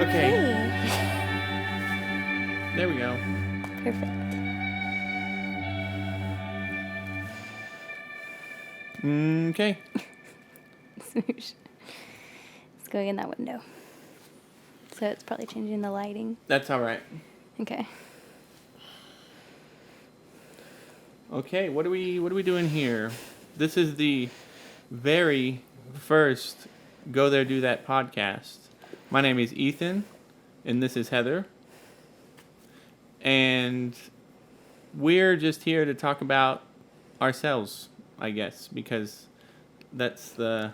Okay. Hey. There we go. Perfect. Okay. Let's go in that window. So it's probably changing the lighting. That's all right. Okay. Okay, what are we doing here? This is the very first Go There Do That podcast. My name is Ethan, and this is Heather. And we're just here to talk about ourselves, I guess, because that's the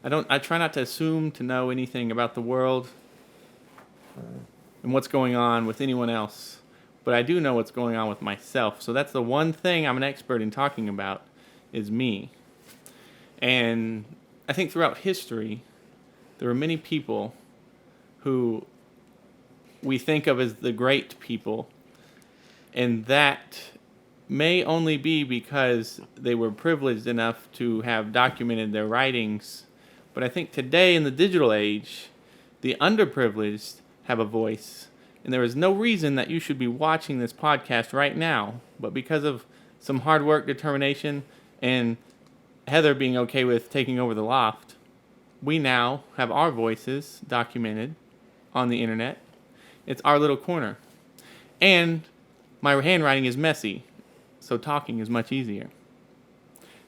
I try not to assume to know anything about the world and what's going on with anyone else. But I do know what's going on with myself. So that's the one thing I'm an expert in talking about is me. And I think throughout history, there are many people who we think of as the great people. And that may only be because they were privileged enough to have documented their writings. But I think today in the digital age, the underprivileged have a voice. And there is no reason that you should be watching this podcast right now. But because of some hard work, determination, and Heather being okay with taking over the loft, we now have our voices documented on the internet. It's our little corner. And my handwriting is messy, so talking is much easier.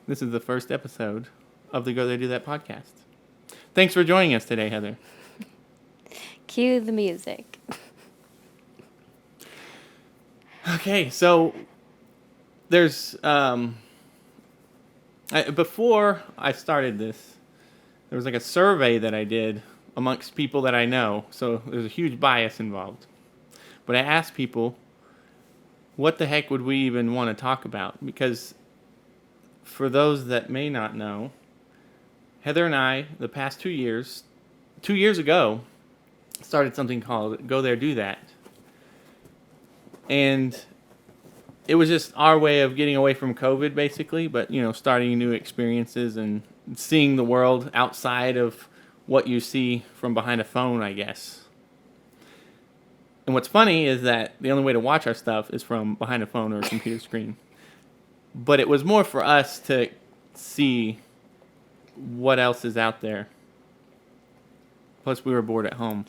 This is the first episode of the Go There Do That podcast. Thanks for joining us today, Heather. Cue the music. Okay, so there's before I started this, there was like a survey that I did amongst people that I know. So there's a huge bias involved. But I asked people, what the heck would we even want to talk about? Because for those that may not know, Heather and I, the past 2 years ago, started something called Go There Do That. And it was just our way of getting away from COVID, basically, but, starting new experiences and seeing the world outside of what you see from behind a phone, I guess. And what's funny is that the only way to watch our stuff is from behind a phone or a computer screen. But it was more for us to see what else is out there. Plus, we were bored at home.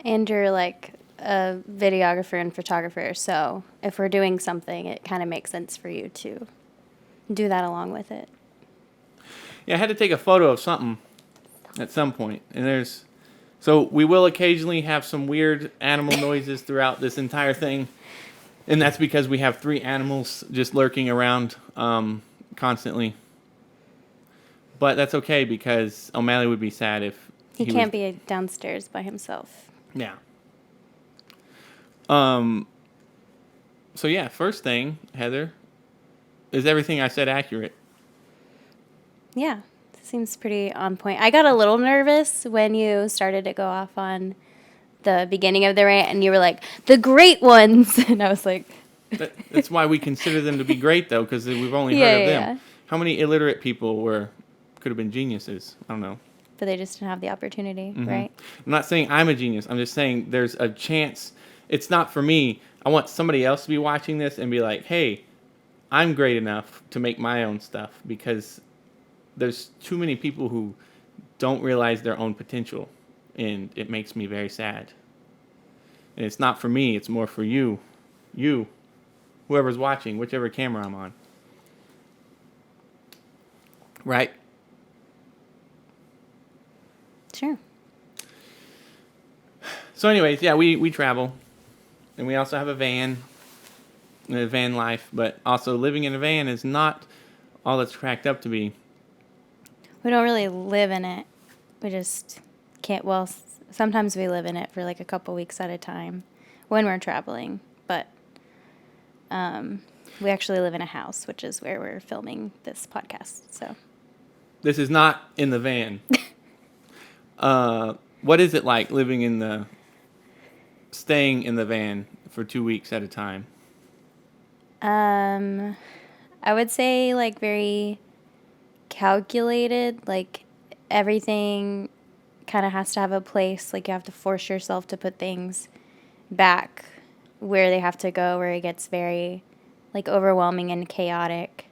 And you're like a videographer and photographer, so if we're doing something, it kind of makes sense for you to do that along with it. Yeah, I had to take a photo of something at some point. So we will occasionally have some weird animal noises throughout this entire thing. And that's because we have 3 animals just lurking around constantly. But that's okay because O'Malley would be sad if He can't be downstairs by himself. Yeah. So yeah, first thing, Heather, is everything I said accurate? Yeah, seems pretty on point. I got a little nervous when you started to go off on the beginning of the rant, and you were like, the great ones. And I was like... That's why we consider them to be great, though, because we've only heard of them. Yeah. How many illiterate people could have been geniuses? I don't know. But they just didn't have the opportunity, right? I'm not saying I'm a genius. I'm just saying there's a chance. It's not for me. I want somebody else to be watching this and be like, hey, I'm great enough to make my own stuff, because there's too many people who don't realize their own potential, and it makes me very sad. And it's not for me. It's more for you, whoever's watching, whichever camera I'm on. Right? Sure. So anyways, yeah, we travel. And we also have a van life. But also living in a van is not all it's cracked up to be. We don't really live in it. We just can't. Well, sometimes we live in it for like a couple weeks at a time when we're traveling. But we actually live in a house, which is where we're filming this podcast. So this is not in the van. What is it like staying in the van for 2 weeks at a time? I would say like very calculated, like everything kind of has to have a place. Like, you have to force yourself to put things back where they have to go, where it gets very, like, overwhelming and chaotic.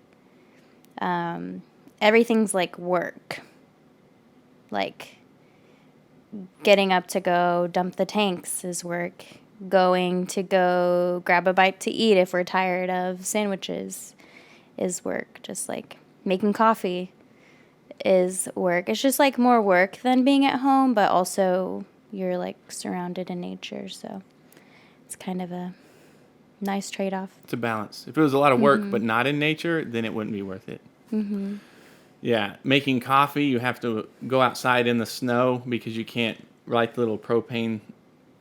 Everything's like work. Like, getting up to go dump the tanks is work. Going to go grab a bite to eat if we're tired of sandwiches is work. Just like making coffee is work. It's just like more work than being at home, but also you're like surrounded in nature. So it's kind of a nice trade-off. It's a balance. If it was a lot of work but not in nature, then it wouldn't be worth it. Mm-hmm. Yeah, making coffee, you have to go outside in the snow because you can't light the little propane.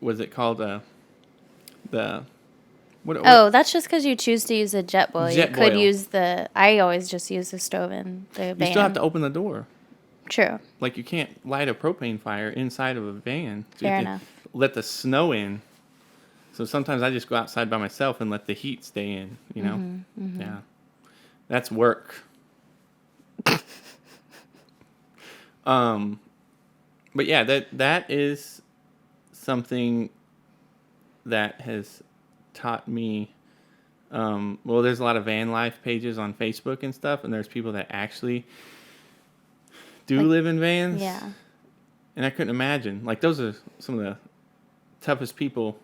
Was it called what? That's just because you choose to use a jet boil. You could use I always just use the stove in the van. You still have to open the door. True. Like, you can't light a propane fire inside of a van. So Fair you have enough. to let the snow in. So sometimes I just go outside by myself and let the heat stay in, you know? Mm-hmm. Yeah. That's work. But yeah, that is something that has taught me. Well, there's a lot of van life pages on Facebook and stuff, and there's people that actually do live in vans. Yeah. And I couldn't imagine. Like, those are some of the toughest people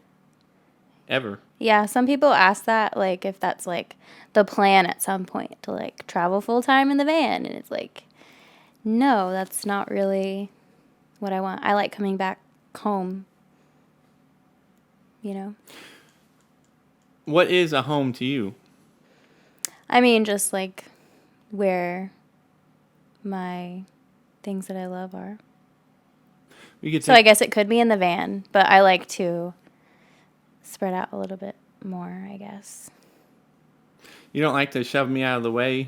ever. Yeah, some people ask that, like, if that's, like, the plan at some point to, like, travel full-time in the van. And it's like, no, that's not really what I want. I like coming back home, you know? What is a home to you? I mean, just, like, where my things that I love are. So I guess it could be in the van, but I like to spread out a little bit more, I guess. You don't like to shove me out of the way,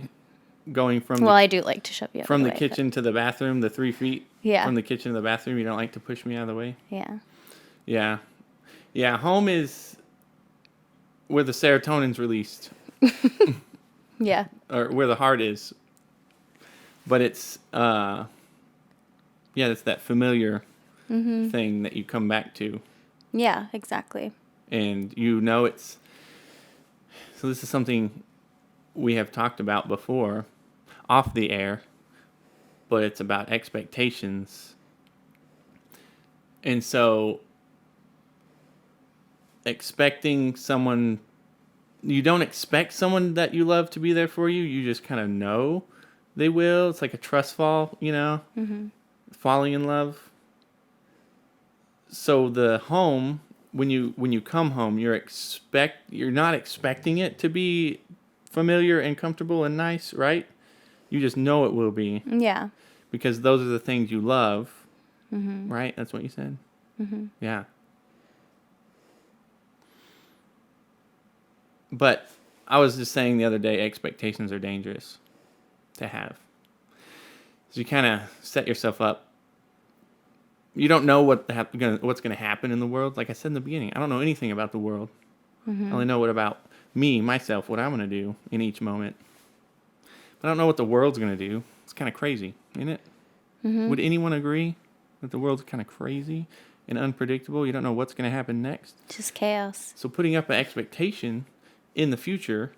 going from I do like to shove you out of the way. From the kitchen to the bathroom, the 3 feet. Yeah. From the kitchen to the bathroom, you don't like to push me out of the way? Yeah. Yeah. Yeah, home is where the serotonin's released. Yeah. Or where the heart is. But it's, it's that familiar thing that you come back to. Yeah, exactly. And you know it's... So this is something we have talked about before, off the air, but it's about expectations. And so, expecting someone... You don't expect someone that you love to be there for you. You just kind of know they will. It's like a trust fall, you know? Mm-hmm. Falling in love. So the home, when you come home, you're not expecting it to be familiar and comfortable and nice, right? You just know it will be. Yeah. Because those are the things you love, right? That's what you said? Mm-hmm. Yeah. But I was just saying the other day, expectations are dangerous to have. So you kind of set yourself up. You don't know what's going to happen in the world. Like I said in the beginning, I don't know anything about the world. I only know what about me, myself, what I'm going to do in each moment. But I don't know what the world's going to do. It's kind of crazy, isn't it? Mm-hmm. Would anyone agree that the world's kind of crazy and unpredictable? You don't know what's going to happen next. Just chaos. So putting up an expectation in the future,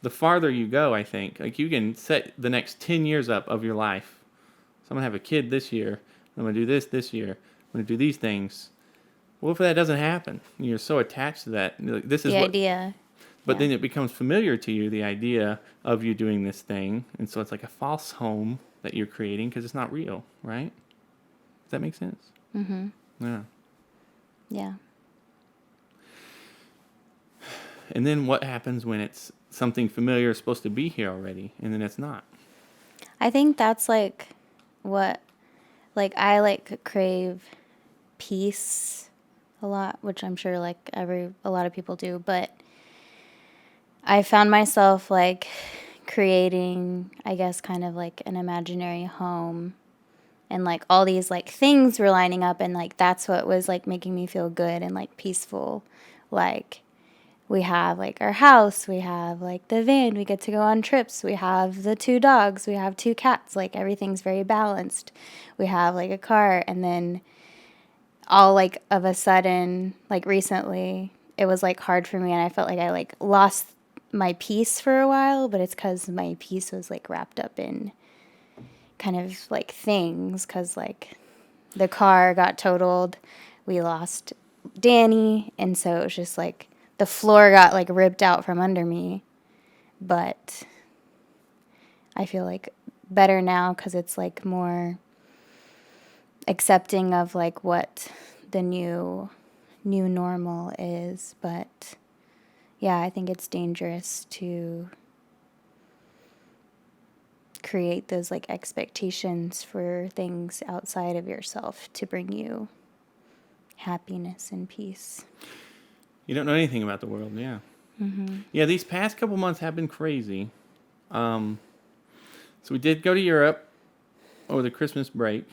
the farther you go, I think, like you can set the next 10 years up of your life. So I'm going to have a kid this year. I'm going to do this year. I'm going to do these things. What if that doesn't happen? You're so attached to that. This is the idea. But then it becomes familiar to you, the idea of you doing this thing. And so it's like a false home that you're creating because it's not real, right? Does that make sense? Mm-hmm. Yeah. Yeah. And then what happens when it's something familiar is supposed to be here already, and then it's not? I think that's like what, like I like crave peace a lot, which I'm sure like a lot of people do, but I found myself like creating, I guess, kind of like an imaginary home, and like all these like things were lining up, and like that's what was like making me feel good and like peaceful, like we have like our house, we have like the van, we get to go on trips, we have the 2 dogs, we have 2 cats, like everything's very balanced. We have like a car, and then all like of a sudden, like recently, it was like hard for me, and I felt like I like lost my peace for a while, but it's because my peace was like wrapped up in kind of like things, because like the car got totaled, we lost Danny, and so it was just like the floor got like ripped out from under me. But I feel like better now because it's like more accepting of like what the new normal is. But yeah, I think it's dangerous to create those like expectations for things outside of yourself to bring you happiness and peace. You don't know anything about the world, yeah. Yeah, these past couple months have been crazy. So we did go to Europe over the Christmas break.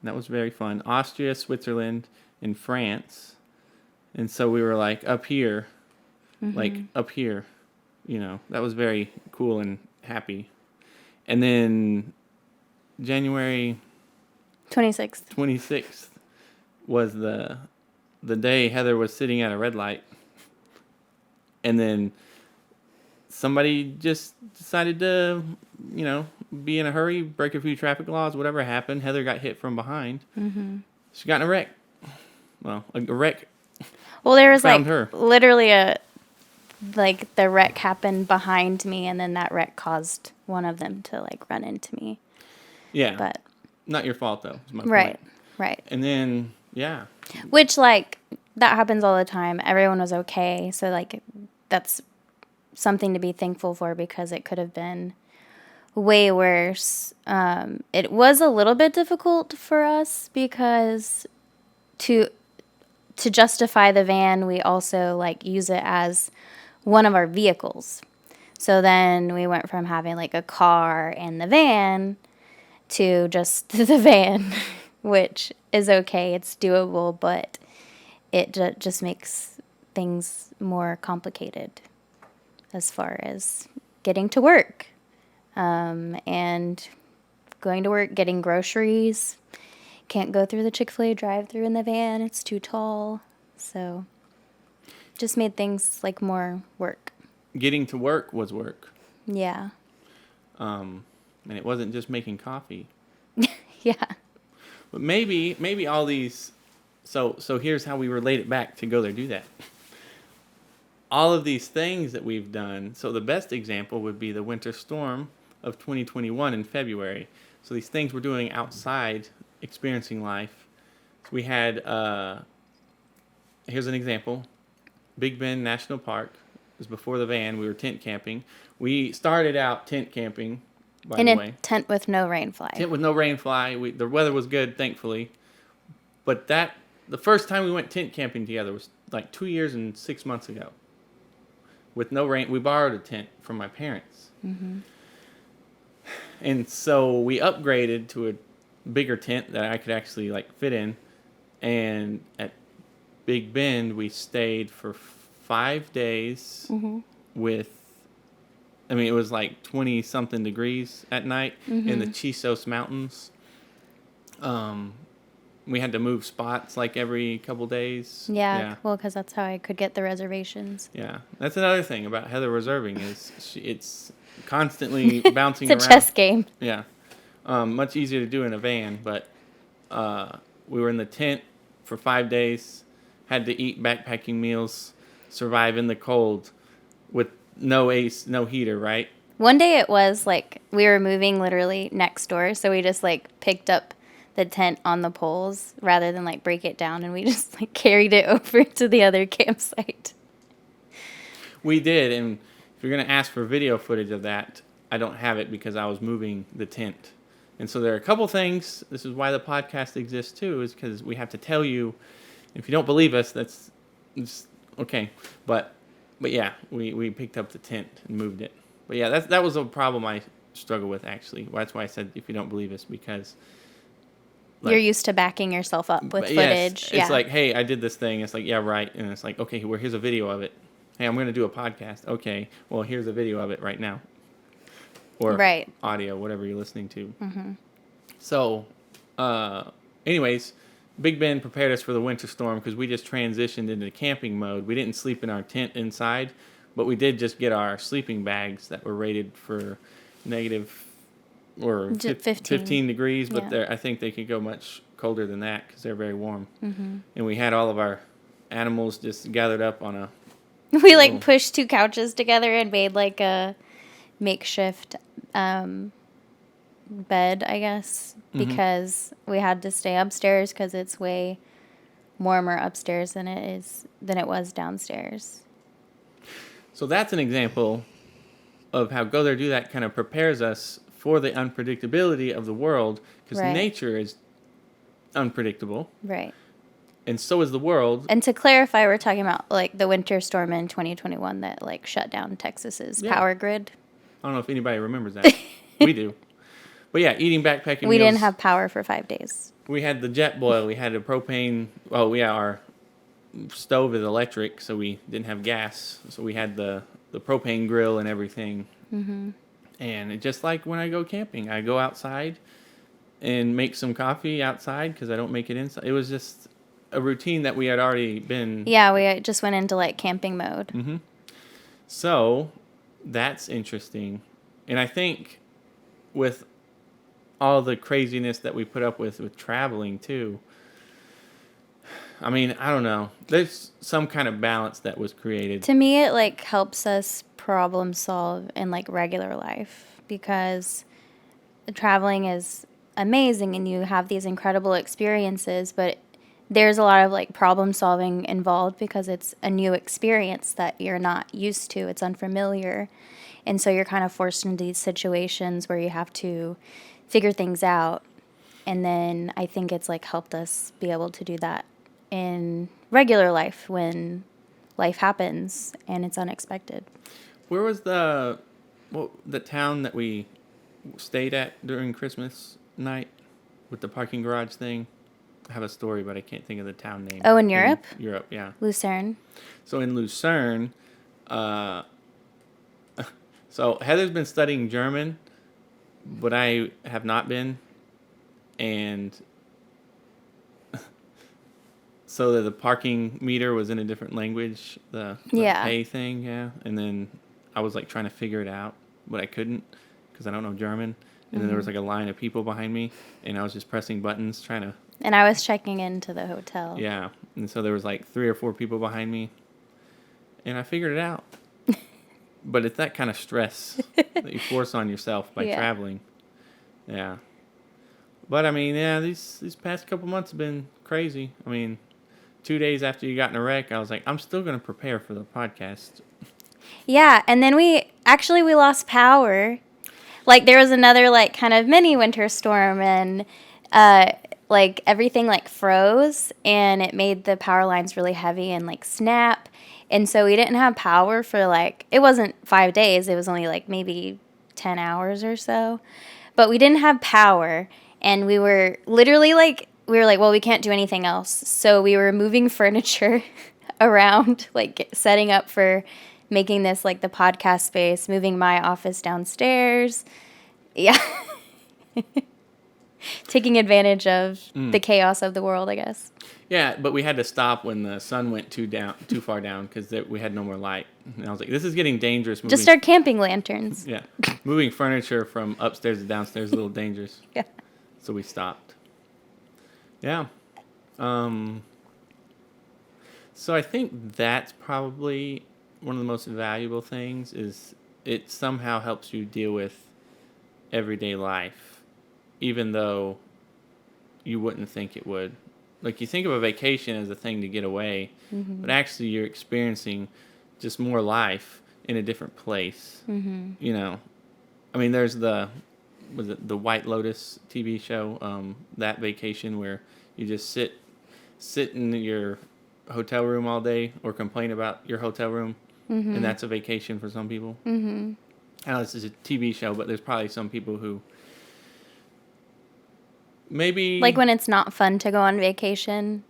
That was very fun. Austria, Switzerland, and France. And so we were like up here, that was very cool and happy. And then January 26th was the day Heather was sitting at a red light. And then somebody just decided to, be in a hurry, break a few traffic laws, whatever happened. Heather got hit from behind. She got in a wreck. Well, a wreck. Well, there was found like her. literally the wreck happened behind me, and then that wreck caused one of them to like run into me. Yeah. But not your fault, though, is my right, point. right. And then, yeah. Which, like, that happens all the time. Everyone was okay. So, like, that's something to be thankful for, because it could have been way worse. It was a little bit difficult for us because to justify the van, we also, like, use it as one of our vehicles. So then we went from having, like, a car and the van to just the van, which is okay. It's doable, but it just makes things more complicated as far as getting to work, and going to work, getting groceries. Can't go through the Chick-fil-A drive-thru in the van. It's too tall. So just made things like more work. Getting to work was work. Yeah. And it wasn't just making coffee. Yeah. But maybe all these... So here's how we relate it back to Go There, Do That. All of these things that we've done, so the best example would be the winter storm of 2021 in February. So these things we're doing outside, experiencing life. So we had, here's an example. Big Bend National Park. It was before the van. We were tent camping. We started out tent camping, by the way. In a tent with no rainfly. Tent with no rainfly. The weather was good, thankfully. But the first time we went tent camping together was like 2 years and 6 months ago. With no rain, we borrowed a tent from my parents. And so we upgraded to a bigger tent that I could actually like fit in. And at Big Bend, we stayed for 5 days with, it was like 20 something degrees at night in the Chisos Mountains. We had to move spots like every couple days. Yeah. Well, because that's how I could get the reservations. Yeah. That's another thing about Heather reserving is it's constantly bouncing It's a around. chess game. Yeah. Much easier to do in a van, but we were in the tent for 5 days, had to eat backpacking meals, survive in the cold with no AC, no heater, right? One day it was like we were moving literally next door, so we just like picked up the tent on the poles rather than like break it down, and we just like carried it over to the other campsite. We did, and if you're going to ask for video footage of that, I don't have it because I was moving the tent. And so there are a couple things. This is why the podcast exists too, is because we have to tell you. If you don't believe us, that's okay. But yeah, we picked up the tent and moved it. But yeah, that was a problem I struggle with, actually. That's why I said if you don't believe us, because you're used to backing yourself up with footage. It's like, hey, I did this thing. It's like, yeah, right. And it's like, okay, well, here's a video of it. Hey, I'm going to do a podcast. Okay, well, here's a video of it right now. Or Right. audio, whatever you're listening to. Mm-hmm. So, anyways, Big Ben prepared us for the winter storm because we just transitioned into camping mode. We didn't sleep in our tent inside, but we did just get our sleeping bags that were rated for negative or 15 degrees, but Yeah. I think they could go much colder than that because they're very warm. Mm-hmm. And we had all of our animals just gathered up on a... We like pushed 2 couches together and made like a makeshift bed, I guess, because we had to stay upstairs because it's way warmer upstairs than it was downstairs. So that's an example of how Gotheredothat kind of prepares us for the unpredictability of the world, because Right. nature is unpredictable, Right. and so is the world. And to clarify, we're talking about like the winter storm in 2021 that like shut down Texas's power grid. I don't know if anybody remembers that. We do. But yeah, eating backpacking We meals. didn't have power for 5 days. We had the jet boil. We had the propane. Oh, yeah, our stove is electric, so we didn't have gas. So we had the propane grill and everything. Mm-hmm. And just like when I go camping, I go outside and make some coffee outside because I don't make it inside. It was just a routine that we had already been... Yeah, we just went into like camping mode. Mm-hmm. So that's interesting. And I think with all the craziness that we put up with traveling too, I mean, I don't know. There's some kind of balance that was created. To me, it like helps us problem solve in like regular life because traveling is amazing and you have these incredible experiences, but there's a lot of like problem solving involved because it's a new experience that you're not used to. It's unfamiliar. And so you're kind of forced into these situations where you have to figure things out. And then I think it's like helped us be able to do that in regular life when life happens and it's unexpected. Where was the town that we stayed at during Christmas night with the parking garage thing? I have a story, but I can't think of the town name. Oh, in Europe? In Europe, yeah. Lucerne. So in Lucerne, so Heather's been studying German, but I have not been. And so the parking meter was in a different language, the pay thing, yeah. And then I was like trying to figure it out, but I couldn't because I don't know German. And then there was like a line of people behind me, and I was just pressing buttons trying to... And I was checking into the hotel. Yeah. And so there was like 3 or 4 people behind me, and I figured it out. But it's that kind of stress that you force on yourself by traveling. Yeah. But I mean, yeah, these past couple months have been crazy. I mean, 2 days after you got in a wreck, I was like, I'm still going to prepare for the podcast. Yeah, and then we lost power. Like there was another like kind of mini winter storm, and like everything like froze, and it made the power lines really heavy and like snap. And so we didn't have power for like, it wasn't 5 days, it was only like maybe 10 hours or so. But we didn't have power, and we were literally like, well, we can't do anything else. So we were moving furniture around, like setting up for making this like the podcast space, moving my office downstairs. Yeah. Taking advantage of the chaos of the world, I guess. Yeah, but we had to stop when the sun went too far down because we had no more light. And I was like, this is getting dangerous. Just our camping lanterns. Yeah. Moving furniture from upstairs to downstairs is a little dangerous. Yeah. So we stopped. Yeah. So I think that's probably one of the most valuable things is it somehow helps you deal with everyday life, even though you wouldn't think it would. Like, you think of a vacation as a thing to get away, but actually you're experiencing just more life in a different place. Mm-hmm. You know, I mean, there's the White Lotus TV show, that vacation where you just sit in your hotel room all day or complain about your hotel room, and that's a vacation for some people. Mm-hmm. I know this is a TV show, but there's probably some people who maybe... Like when it's not fun to go on vacation.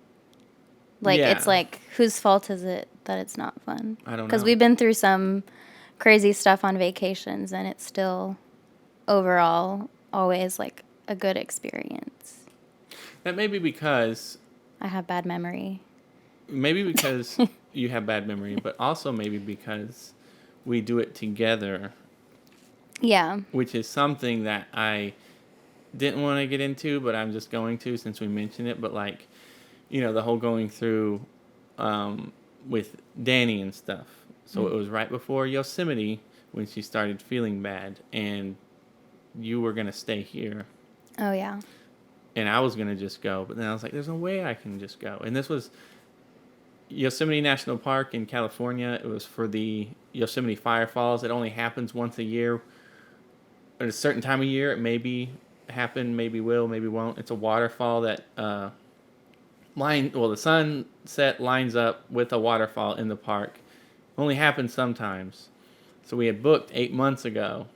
Like, it's like, whose fault is it that it's not fun? I don't know. Because we've been through some crazy stuff on vacations, and it's still overall always like a good experience. That may be because I have bad memory. You have bad memory, but also maybe because we do it together. Yeah. Which is something that I didn't want to get into, but I'm just going to since we mentioned it. But like, the whole going through with Danny and stuff. So it was right before Yosemite when she started feeling bad, and you were going to stay here. Oh, yeah. And I was going to just go, but then I was like, there's no way I can just go. And this was Yosemite National Park in California. It was for the Yosemite Fire Falls. It only happens once a year. At a certain time of year, it maybe happen, maybe will, maybe won't. It's a waterfall that the sunset lines up with a waterfall in the park. Only happens sometimes. So we had booked 8 months ago,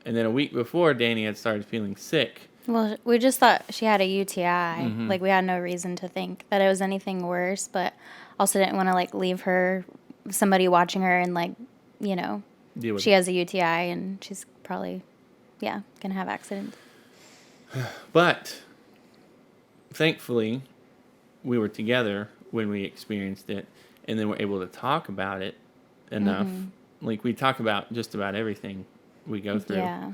and then a week before, Danny had started feeling sick. Well, we just thought she had a UTI. Mm-hmm. Like, we had no reason to think that it was anything worse, but also didn't want to, like, leave her, somebody watching her, and, like, she has a UTI, and she's probably, going to have accidents. But, thankfully, we were together when we experienced it, and then we're able to talk about it enough. Mm-hmm. Like, we talk about just about everything we go through. Yeah.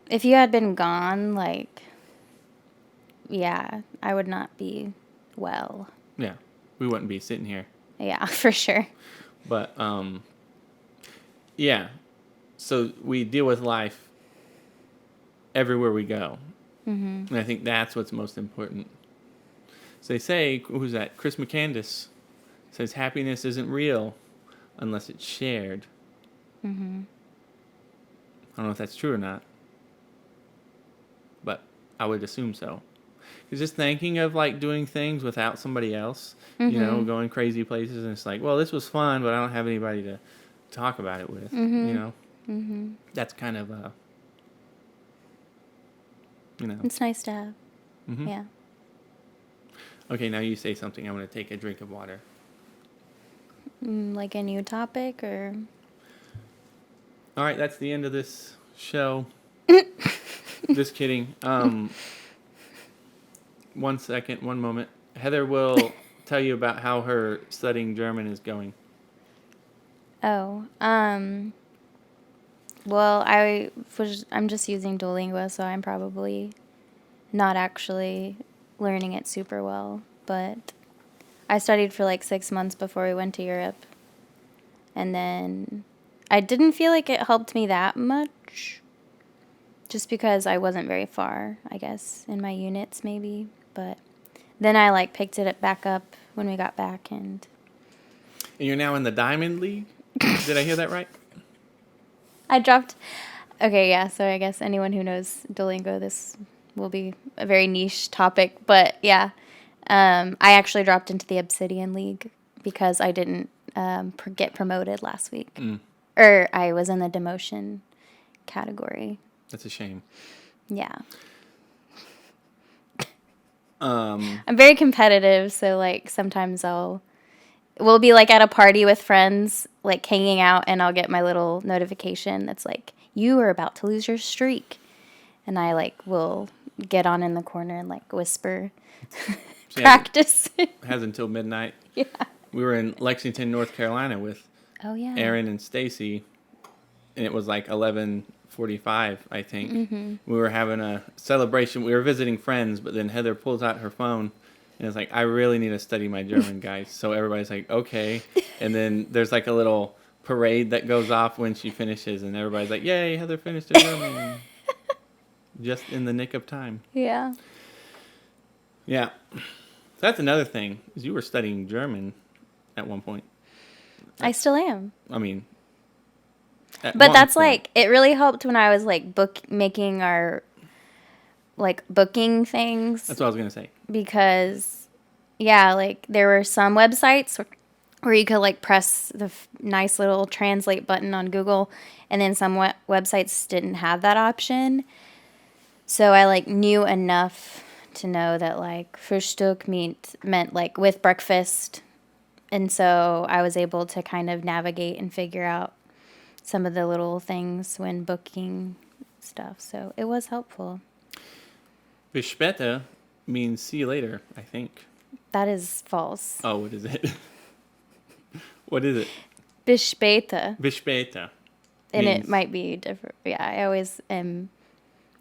If you had been gone, like, I would not be well. Yeah. We wouldn't be sitting here. Yeah, for sure. But, yeah. So we deal with life everywhere we go. Mm-hmm. And I think that's what's most important. So they say, who's that? Chris McCandless says happiness isn't real unless it's shared. Mm-hmm. I don't know if that's true or not, but I would assume so. Because just thinking of like doing things without somebody else, going crazy places, and it's like, well, this was fun, but I don't have anybody to talk about it with. Mm-hmm. That's kind of It's nice to have. Mm-hmm. Yeah. Okay, now you say something. I'm going to take a drink of water. Like a new topic, or? All right, that's the end of this show. Just kidding. 1 second, 1 moment. Heather will tell you about how her studying German is going. Oh, well, I'm just using Duolingo, so I'm probably not actually learning it super well, but I studied for like 6 months before we went to Europe, and then I didn't feel like it helped me that much, just because I wasn't very far, I guess, in my units maybe, but then I like picked it back up when we got back, and you're now in the Diamond League? Did I hear that right? Okay, yeah, so I guess anyone who knows Duolingo, this will be a very niche topic, but yeah, I actually dropped into the Obsidian League because I didn't get promoted last week. Or I was in the demotion category. That's a shame. Yeah. I'm very competitive, so like sometimes we'll be like at a party with friends, like hanging out, and I'll get my little notification that's like, you are about to lose your streak. And I like will get on in the corner and like whisper, practice. Has until midnight. Yeah. We were in Lexington, North Carolina with Aaron and Stacy, and it was like 11:45, I think. Mm-hmm. We were having a celebration. We were visiting friends, but then Heather pulls out her phone, and it's like, I really need to study my German, guys. So everybody's like, okay. And then there's like a little parade that goes off when she finishes, and everybody's like, yay, Heather finished her German. Just in the nick of time. Yeah. Yeah. So that's another thing, is you were studying German at one point. I still am. I mean, but that's point. Like, it really helped when I was like making our like booking things. That's what I was going to say. Because, yeah, like there were some websites where you could like press the nice little translate button on Google, and then some websites didn't have that option. So I like knew enough to know that like Frühstück meant like with breakfast, And so I was able to kind of navigate and figure out some of the little things when booking stuff. So it was helpful. Bis später means see you later, I think. That is false. Oh, what is it? What is it? Bis später. Bis später. And it might be different. Yeah, I always am.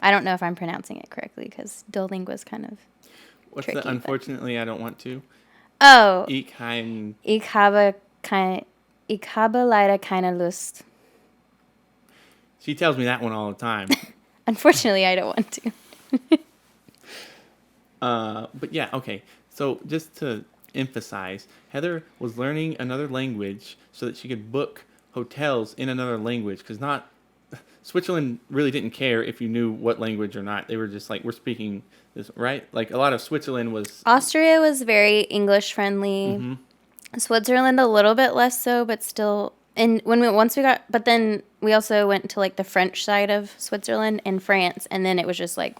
I don't know if I'm pronouncing it correctly because Duolingo is kind of What's tricky. the unfortunately I don't want to? Oh. Ich habe leider keine Lust. She tells me that one all the time. Unfortunately, I don't want to. But yeah, okay. So just to emphasize, Heather was learning another language so that she could book hotels in another language because Switzerland really didn't care if you knew what language or not. They were just like, we're speaking this, right? Like a lot of Switzerland was... Austria was very English friendly. Mm-hmm. Switzerland a little bit less so, but still. And but then we also went to like the French side of Switzerland and France, and then it was just like,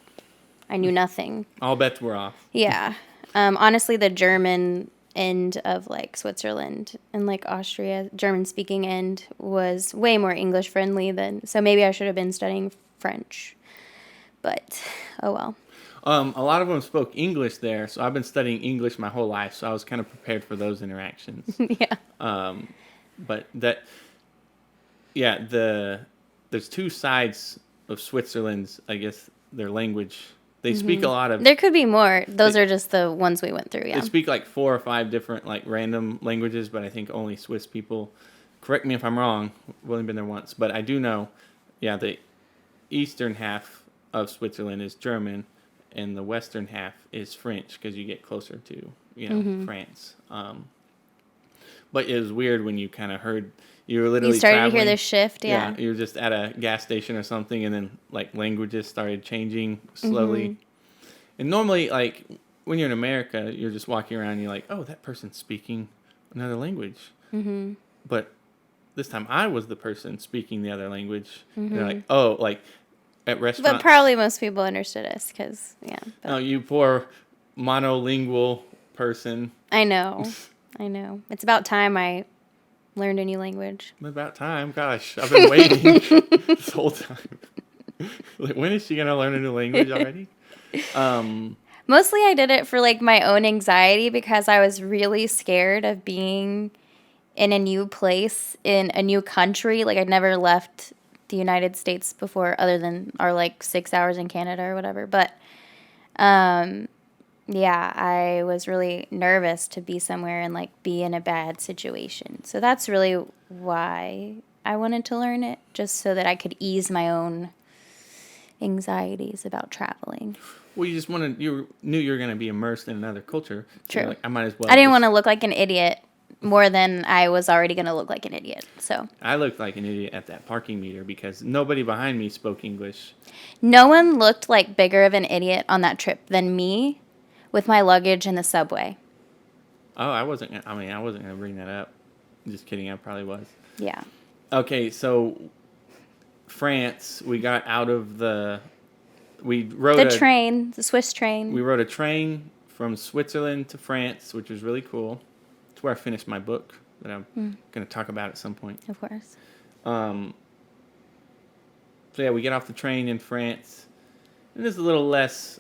I knew nothing. All bets were off. Yeah. Honestly, the German end of like Switzerland and like Austria, German speaking end was way more English friendly so maybe I should have been studying French, but oh well. A lot of them spoke English there, so I've been studying English my whole life, so I was kind of prepared for those interactions. Yeah. But there's two sides of Switzerland's, I guess, their language. They speak a lot of... There could be more. Those are just the ones we went through, yeah. They speak like 4 or 5 different like random languages, but I think only Swiss people. Correct me if I'm wrong. I've only been there once, but I do know, yeah, the eastern half of Switzerland is German, and the western half is French because you get closer to France. But it was weird when you kind of heard you were literally you started traveling. to hear the shift, yeah. Yeah, you were just at a gas station or something, and then like languages started changing slowly. And normally, like when you're in America, you're just walking around and you're like, oh, that person's speaking another language. Mm-hmm. But this time I was the person speaking the other language. And they're like, oh, like at restaurants. But probably most people understood us because, yeah. Oh, you poor monolingual person. I know. It's about time I learned a new language. About time. Gosh, I've been waiting this whole time. Like, when is she going to learn a new language already? Mostly I did it for like my own anxiety because I was really scared of being in a new place, in a new country. Like I'd never left the United States before other than our like 6 hours in Canada or whatever. But yeah, I was really nervous to be somewhere and like be in a bad situation. So that's really why I wanted to learn it, just so that I could ease my own anxieties about traveling. Well, you knew you were going to be immersed in another culture. So True. Like, I might as well. I didn't want to look like an idiot more than I was already going to look like an idiot. So I looked like an idiot at that parking meter because nobody behind me spoke English. No one looked like bigger of an idiot on that trip than me with my luggage in the subway. Oh, I wasn't going to bring that up. Just kidding, I probably was. Yeah. Okay, so France, we got out of we rode the Swiss train. We rode a train from Switzerland to France, which was really cool. It's where I finished my book that I'm going to talk about at some point. Of course. So yeah, we get off the train in France. And it's a little less,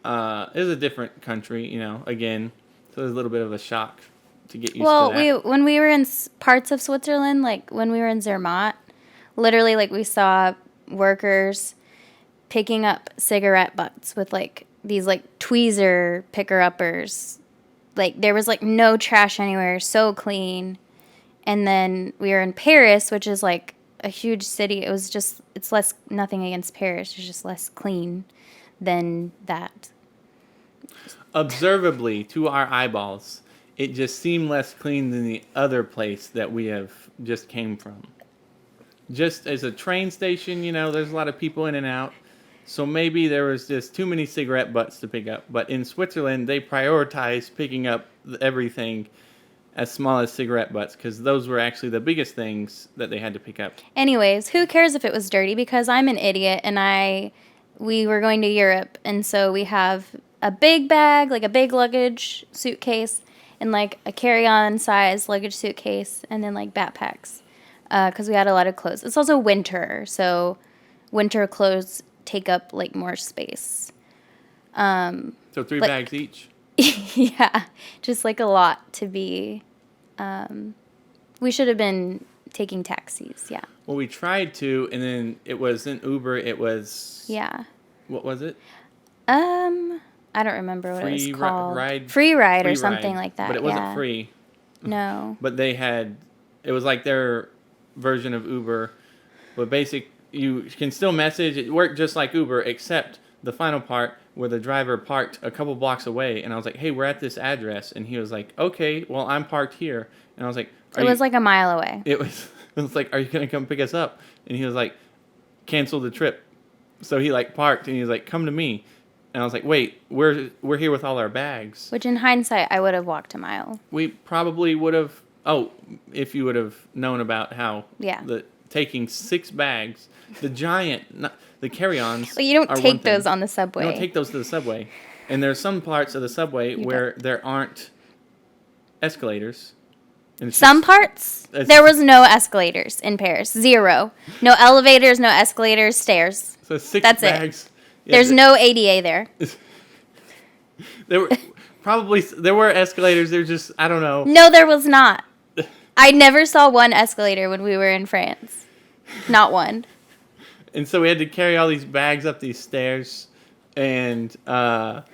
it was a different country, again. So it was a little bit of a shock to get used to that. Well, when we were in parts of Switzerland, like when we were in Zermatt, literally like we saw workers picking up cigarette butts with like these like tweezer picker-uppers. Like there was like no trash anywhere, so clean. And then we were in Paris, which is like a huge city. It's less, nothing against Paris, it's just less clean than that. Observably, to our eyeballs, it just seemed less clean than the other place that we have just came from. Just as a train station, there's a lot of people in and out. So maybe there was just too many cigarette butts to pick up. But in Switzerland, they prioritized picking up everything as small as cigarette butts because those were actually the biggest things that they had to pick up. Anyways, who cares if it was dirty? Because I'm an idiot and we were going to Europe. And so we have a big bag, like a big luggage suitcase. in like a carry-on size luggage suitcase, and then like backpacks, because we had a lot of clothes. It's also winter, so winter clothes take up like more space. So 3 bags each. Yeah, just like a lot to be. We should have been taking taxis. Yeah. Well, we tried to, and then it wasn't Uber. It was. Yeah. What was it? I don't remember what it was Free called. ride. Free ride or Free something ride. like that. But it wasn't yeah. free. No. But they had. It was like their version of Uber, but you can still message. It worked just like Uber, except the final part where the driver parked a couple blocks away, and I was like, "Hey, we're at this address," and he was like, "Okay, well, I'm parked here," and I was like, It was like a mile away. It was like, "Are you gonna come pick us up?" And he was like, "Cancel the trip." So he like parked, and he was like, "Come to me," and I was like, "Wait, we're here with all our bags." Which in hindsight, I would have walked a mile. We probably would have. Oh, if you would have known about how taking 6 bags, the carry-ons. Well, you don't take those on the subway. You don't take those to the subway, and there's some parts of the subway where there aren't escalators. Some parts there was no escalators in Paris. 0. No elevators, no escalators, stairs. So 6 That's bags. It. Yeah, there's no ADA there. There were escalators. They're just, I don't know. No, there was not. I never saw one escalator when we were in France. Not one. And so we had to carry all these bags up these stairs. And the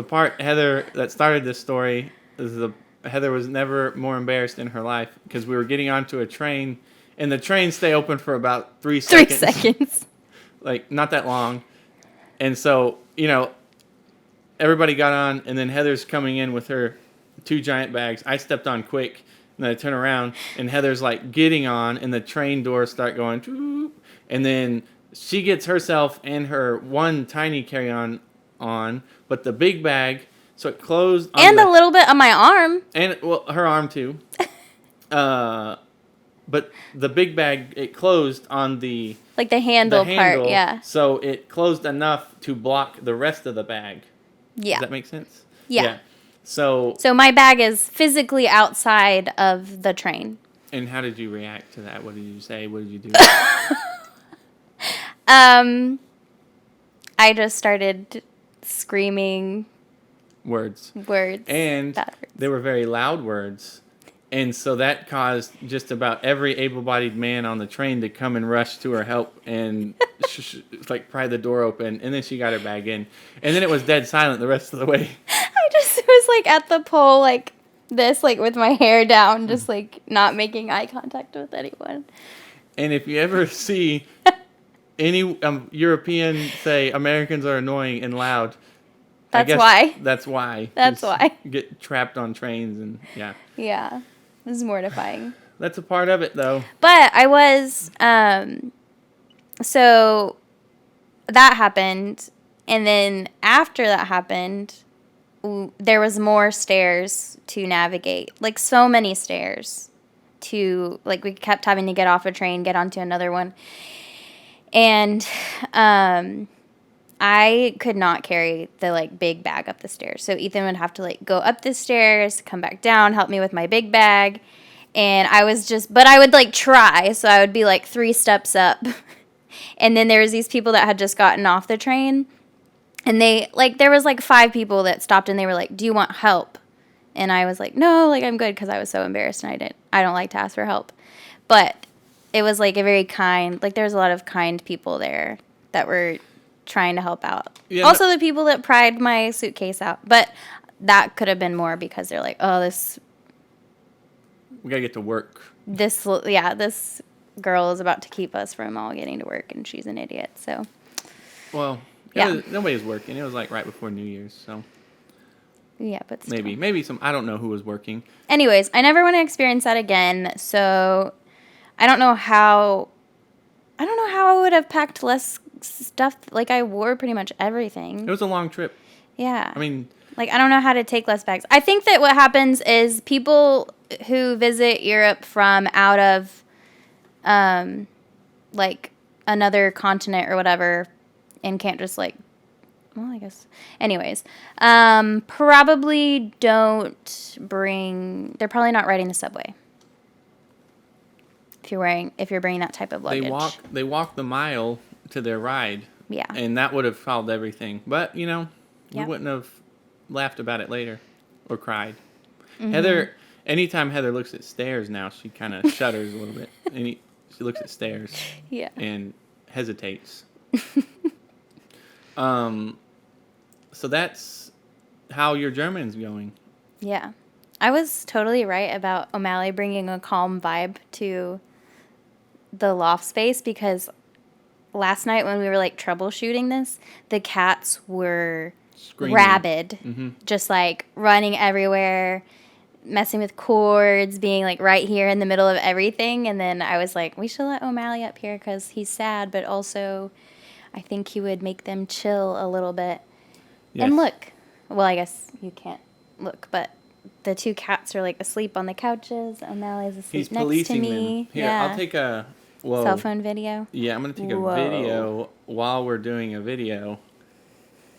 part, Heather, that started this story is Heather was never more embarrassed in her life because we were getting onto a train, and the trains stay open for about 3 seconds. 3 seconds. Like, not that long. And so, everybody got on, and then Heather's coming in with her 2 giant bags. I stepped on quick, and then I turn around, and Heather's like getting on, and the train doors start going, and then she gets herself and her 1 tiny carry-on on, but the big bag, so it closed. And a little bit on my arm. And, well, her arm too. But the big bag, it closed on the... Like the handle part, yeah. So it closed enough to block the rest of the bag. Yeah. Does that make sense? Yeah. So my bag is physically outside of the train. And how did you react to that? What did you say? What did you do? I just started screaming words. And bad words. They were very loud words. And so that caused just about every able-bodied man on the train to come and rush to her help and like pry the door open. And then she got her bag in. And then it was dead silent the rest of the way. I just was like at the pole like this, like with my hair down, just like not making eye contact with anyone. And if you ever see any European say Americans are annoying and loud, That's why. That's why. That's why. You get trapped on trains and yeah. Yeah. This is mortifying. That's a part of it, though. But I was, so that happened. And then after that happened, there was more stairs to navigate. Like, so many stairs to, like, we kept having to get off a train, get onto another one. And I could not carry the, like, big bag up the stairs. So Ethan would have to, like, go up the stairs, come back down, help me with my big bag. And I was but I would, like, try. So I would be, like, 3 steps up. And then there was these people that had just gotten off the train. And they, like, there was, like, 5 people that stopped and they were like, "Do you want help?" And I was like, "No, like, I'm good," because I was so embarrassed and I don't like to ask for help. But it was, like, a very kind, like, there was a lot of kind people there that were trying to help out. Yeah, also, the people that pried my suitcase out. But that could have been more because they're like, "Oh, we got to get to work. This girl is about to keep us from all getting to work, and she's an idiot." So, well, nobody was working. It was like right before New Year's, so. Yeah, but still. Maybe some. I don't know who was working. Anyways, I never want to experience that again. So, I don't know how I would have packed less stuff. Like, I wore pretty much everything. It was a long trip. Yeah. I mean, like, I don't know how to take less bags. I think that what happens is people who visit Europe from out of, like, another continent or whatever, and can't just, like, well, I guess. Anyways, probably don't bring. They're probably not riding the subway. If you're bringing that type of luggage. They walk the mile to their ride. Yeah. And that would have solved everything. But, we Yep. wouldn't have laughed about it later or cried. Mm-hmm. Anytime Heather looks at stairs now, she kind of shudders a little bit. She looks at stairs. Yeah. And hesitates. So that's how your German's going. Yeah. I was totally right about O'Malley bringing a calm vibe to the loft space, because last night when we were like troubleshooting this, the cats were Screaming. rabid, Mm-hmm. just like running everywhere, messing with cords, being like right here in the middle of everything. And then I was like, we should let O'Malley up here because he's sad, but also I think he would make them chill a little bit. Yes. And look, well, I guess you can't look, but the two cats are like asleep on the couches. O'Malley's asleep He's next to policing me. them. Here, Yeah. I'll take a Cell phone video. Yeah, I'm gonna take Whoa. a video while we're doing a video,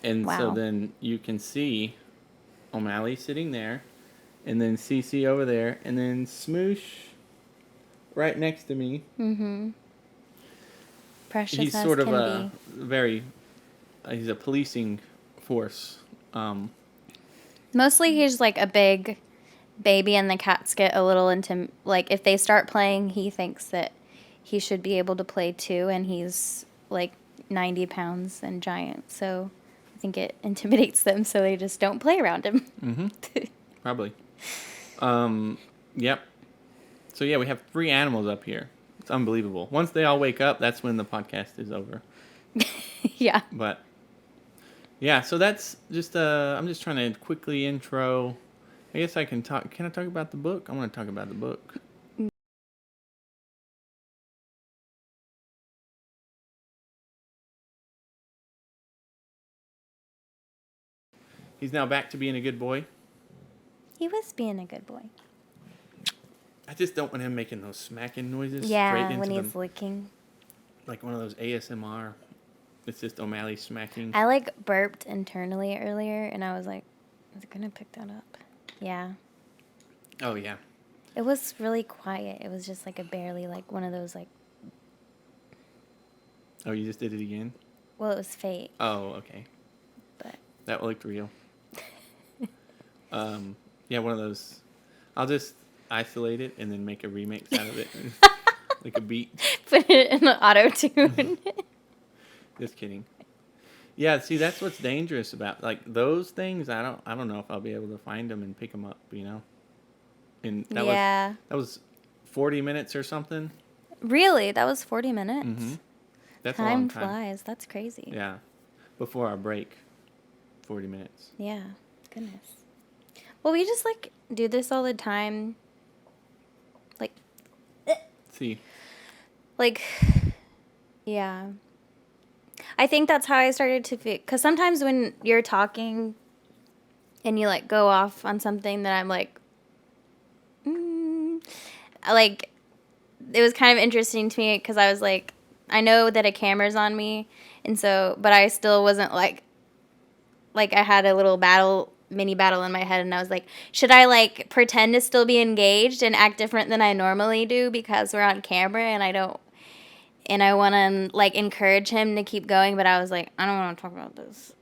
and so Wow. then you can see O'Malley sitting there, and then Cece over there, and then Smoosh right next to me. Mm-hmm. Precious He's as sort of can be. he's a policing force. Mostly he's like a big baby, and the cats get a little into, like, if they start playing, he thinks that he should be able to play too, and he's like 90 pounds and giant, so I think it intimidates them, so they just don't play around him. Mm-hmm. Probably. Yep. So yeah, we have 3 animals up here. It's unbelievable. Once they all wake up, that's when the podcast is over. Yeah. But yeah, so that's just I'm just trying to quickly intro. I guess I can talk. Can I talk about the book? I want to talk about the book. He's now back to being a good boy. He was being a good boy. I just don't want him making those smacking noises. Yeah, straight into when he's the, licking. like one of those ASMR. It's just O'Malley smacking. I like burped internally earlier, and I was like, is it gonna pick that up? Yeah. Oh yeah. It was really quiet. It was just like a barely, like one of those, like, Oh, you just did it again? well, it was fake, Oh, okay. but That looked real. Yeah, one of those. I'll just isolate it and then make a remix out of it, like a beat. put it in the auto tune. Just kidding. Yeah, see, that's what's dangerous about like those things. I don't know if I'll be able to find them and pick them up. And Yeah. that was 40 minutes or something. Really? That was 40 minutes? Mm-hmm. That's a Time long time. flies. That's crazy. Yeah, before our break, 40 minutes. Yeah. Goodness. Well, we just, like, do this all the time. See, Like, yeah. I think that's how I started to feel. Because sometimes when you're talking and you, like, go off on something that I'm like, like, it was kind of interesting to me because I was like, I know that a camera's on me. And so, but I still wasn't like I had a little mini battle in my head, and I was like, should I like pretend to still be engaged and act different than I normally do because we're on camera and I want to like encourage him to keep going, but I was like, I don't want to talk about this.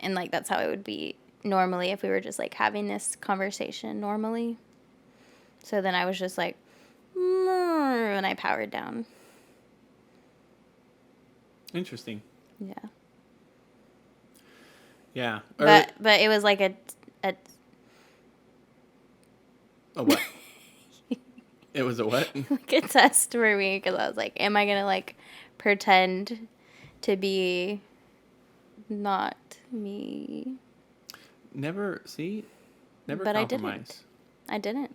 And like that's how it would be normally if we were just like having this conversation normally. So then I was just like, and I powered down. interesting. Yeah. Yeah. But it was like a what? It was a what? like a test for me because I was like, am I gonna like pretend to be not me? Never But compromise. I didn't.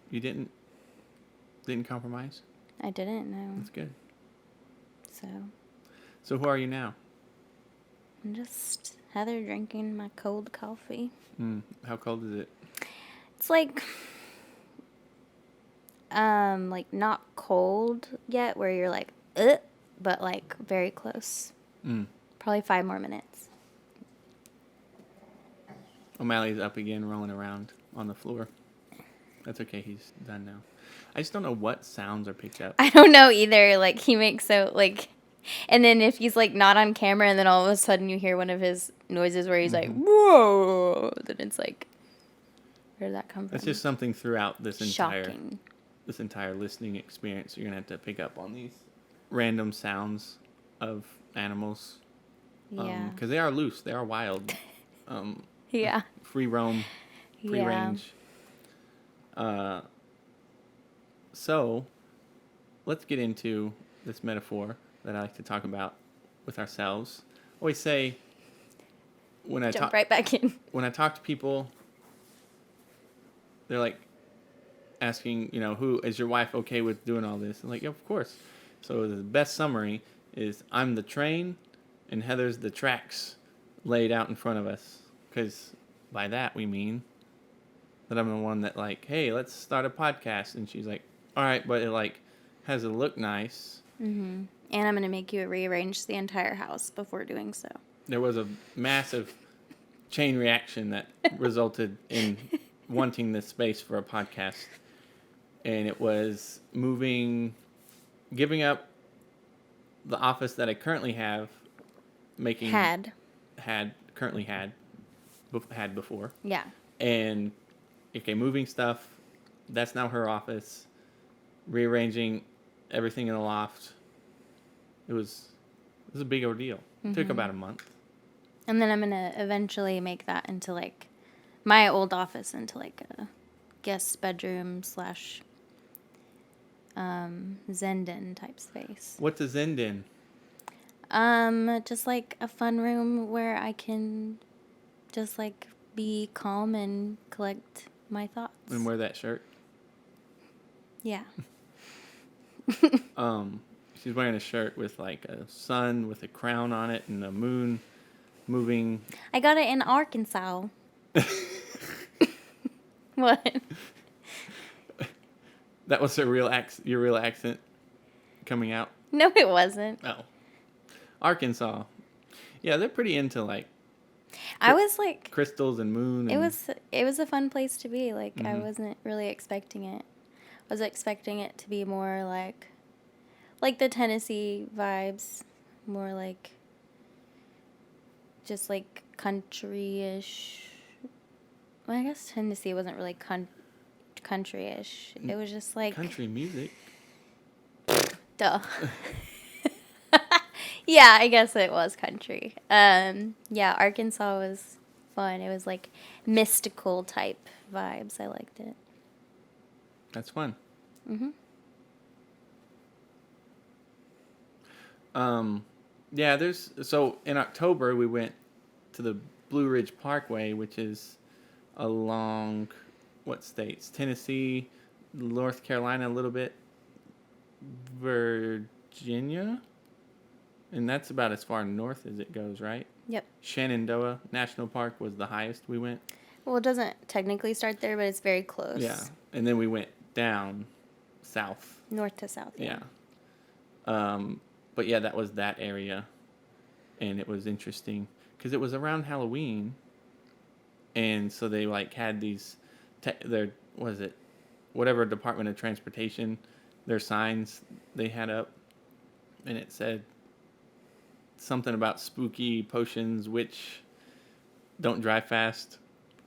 You didn't compromise? I didn't. No. That's good. So who are you now? I'm just Heather drinking my cold coffee. How cold is it? It's like not cold yet, where you're like, but like very close. Probably 5 more minutes. O'Malley's up again, rolling around on the floor. That's okay. He's done now. I just don't know what sounds are picked up. I don't know either. Like, he makes so, like, and then if he's, like, not on camera and then all of a sudden you hear one of his noises where he's like, whoa, then it's like, where did that come from? It's just something throughout this Shocking. entire listening experience. You're going to have to pick up on these random sounds of animals. Yeah. Because they are loose. They are wild. Yeah. Free roam, free range. So, let's get into this metaphor that I like to talk about with ourselves. I always say, when I Jump right back in. when I talk to people, they're like asking, who is your wife okay with doing all this? I'm like, yeah, of course. So the best summary is I'm the train and Heather's the tracks laid out in front of us. Because by that we mean that I'm the one that like, hey, let's start a podcast. And she's like, all right, but it like has to look nice. Mm-hmm. And I'm going to make you rearrange the entire house before doing so. There was a massive chain reaction that resulted in wanting this space for a podcast. And it was giving up the office that I currently have, currently had before. Yeah. And, okay, moving stuff, that's now her office. Rearranging everything in the loft. It was a big ordeal. It took about a month. And then I'm going to eventually make that into, like, my old office into, like, a guest bedroom / Zen-den type space. What's a Zen-den? Just, like, a fun room where I can just, like, be calm and collect my thoughts. And wear that shirt? Yeah. She's wearing a shirt with, like, a sun with a crown on it and a moon moving. I got it in Arkansas. What? That was your real accent coming out? No, it wasn't. Oh. Arkansas. Yeah, they're pretty into, like, I was like, crystals and moon. it was a fun place to be. Like, I wasn't really expecting it. I was expecting it to be more like the Tennessee vibes, more like just like country-ish. Well, I guess Tennessee wasn't really country-ish. It was just like country music. Duh. Yeah, I guess it was country. Yeah, Arkansas was fun. It was like mystical type vibes. I liked it. That's fun. Yeah, so in October we went to the Blue Ridge Parkway, which is along what states? Tennessee, North Carolina a little bit, Virginia, and that's about as far north as it goes, right? Yep. Shenandoah National Park was the highest we went. Well, it doesn't technically start there, but it's very close. Yeah, and then we went down south. North to south. Yeah. But yeah, that was that area, and it was interesting because it was around Halloween, and so they like had these, whatever Department of Transportation, their signs they had up, and it said something about spooky potions, which don't drive fast.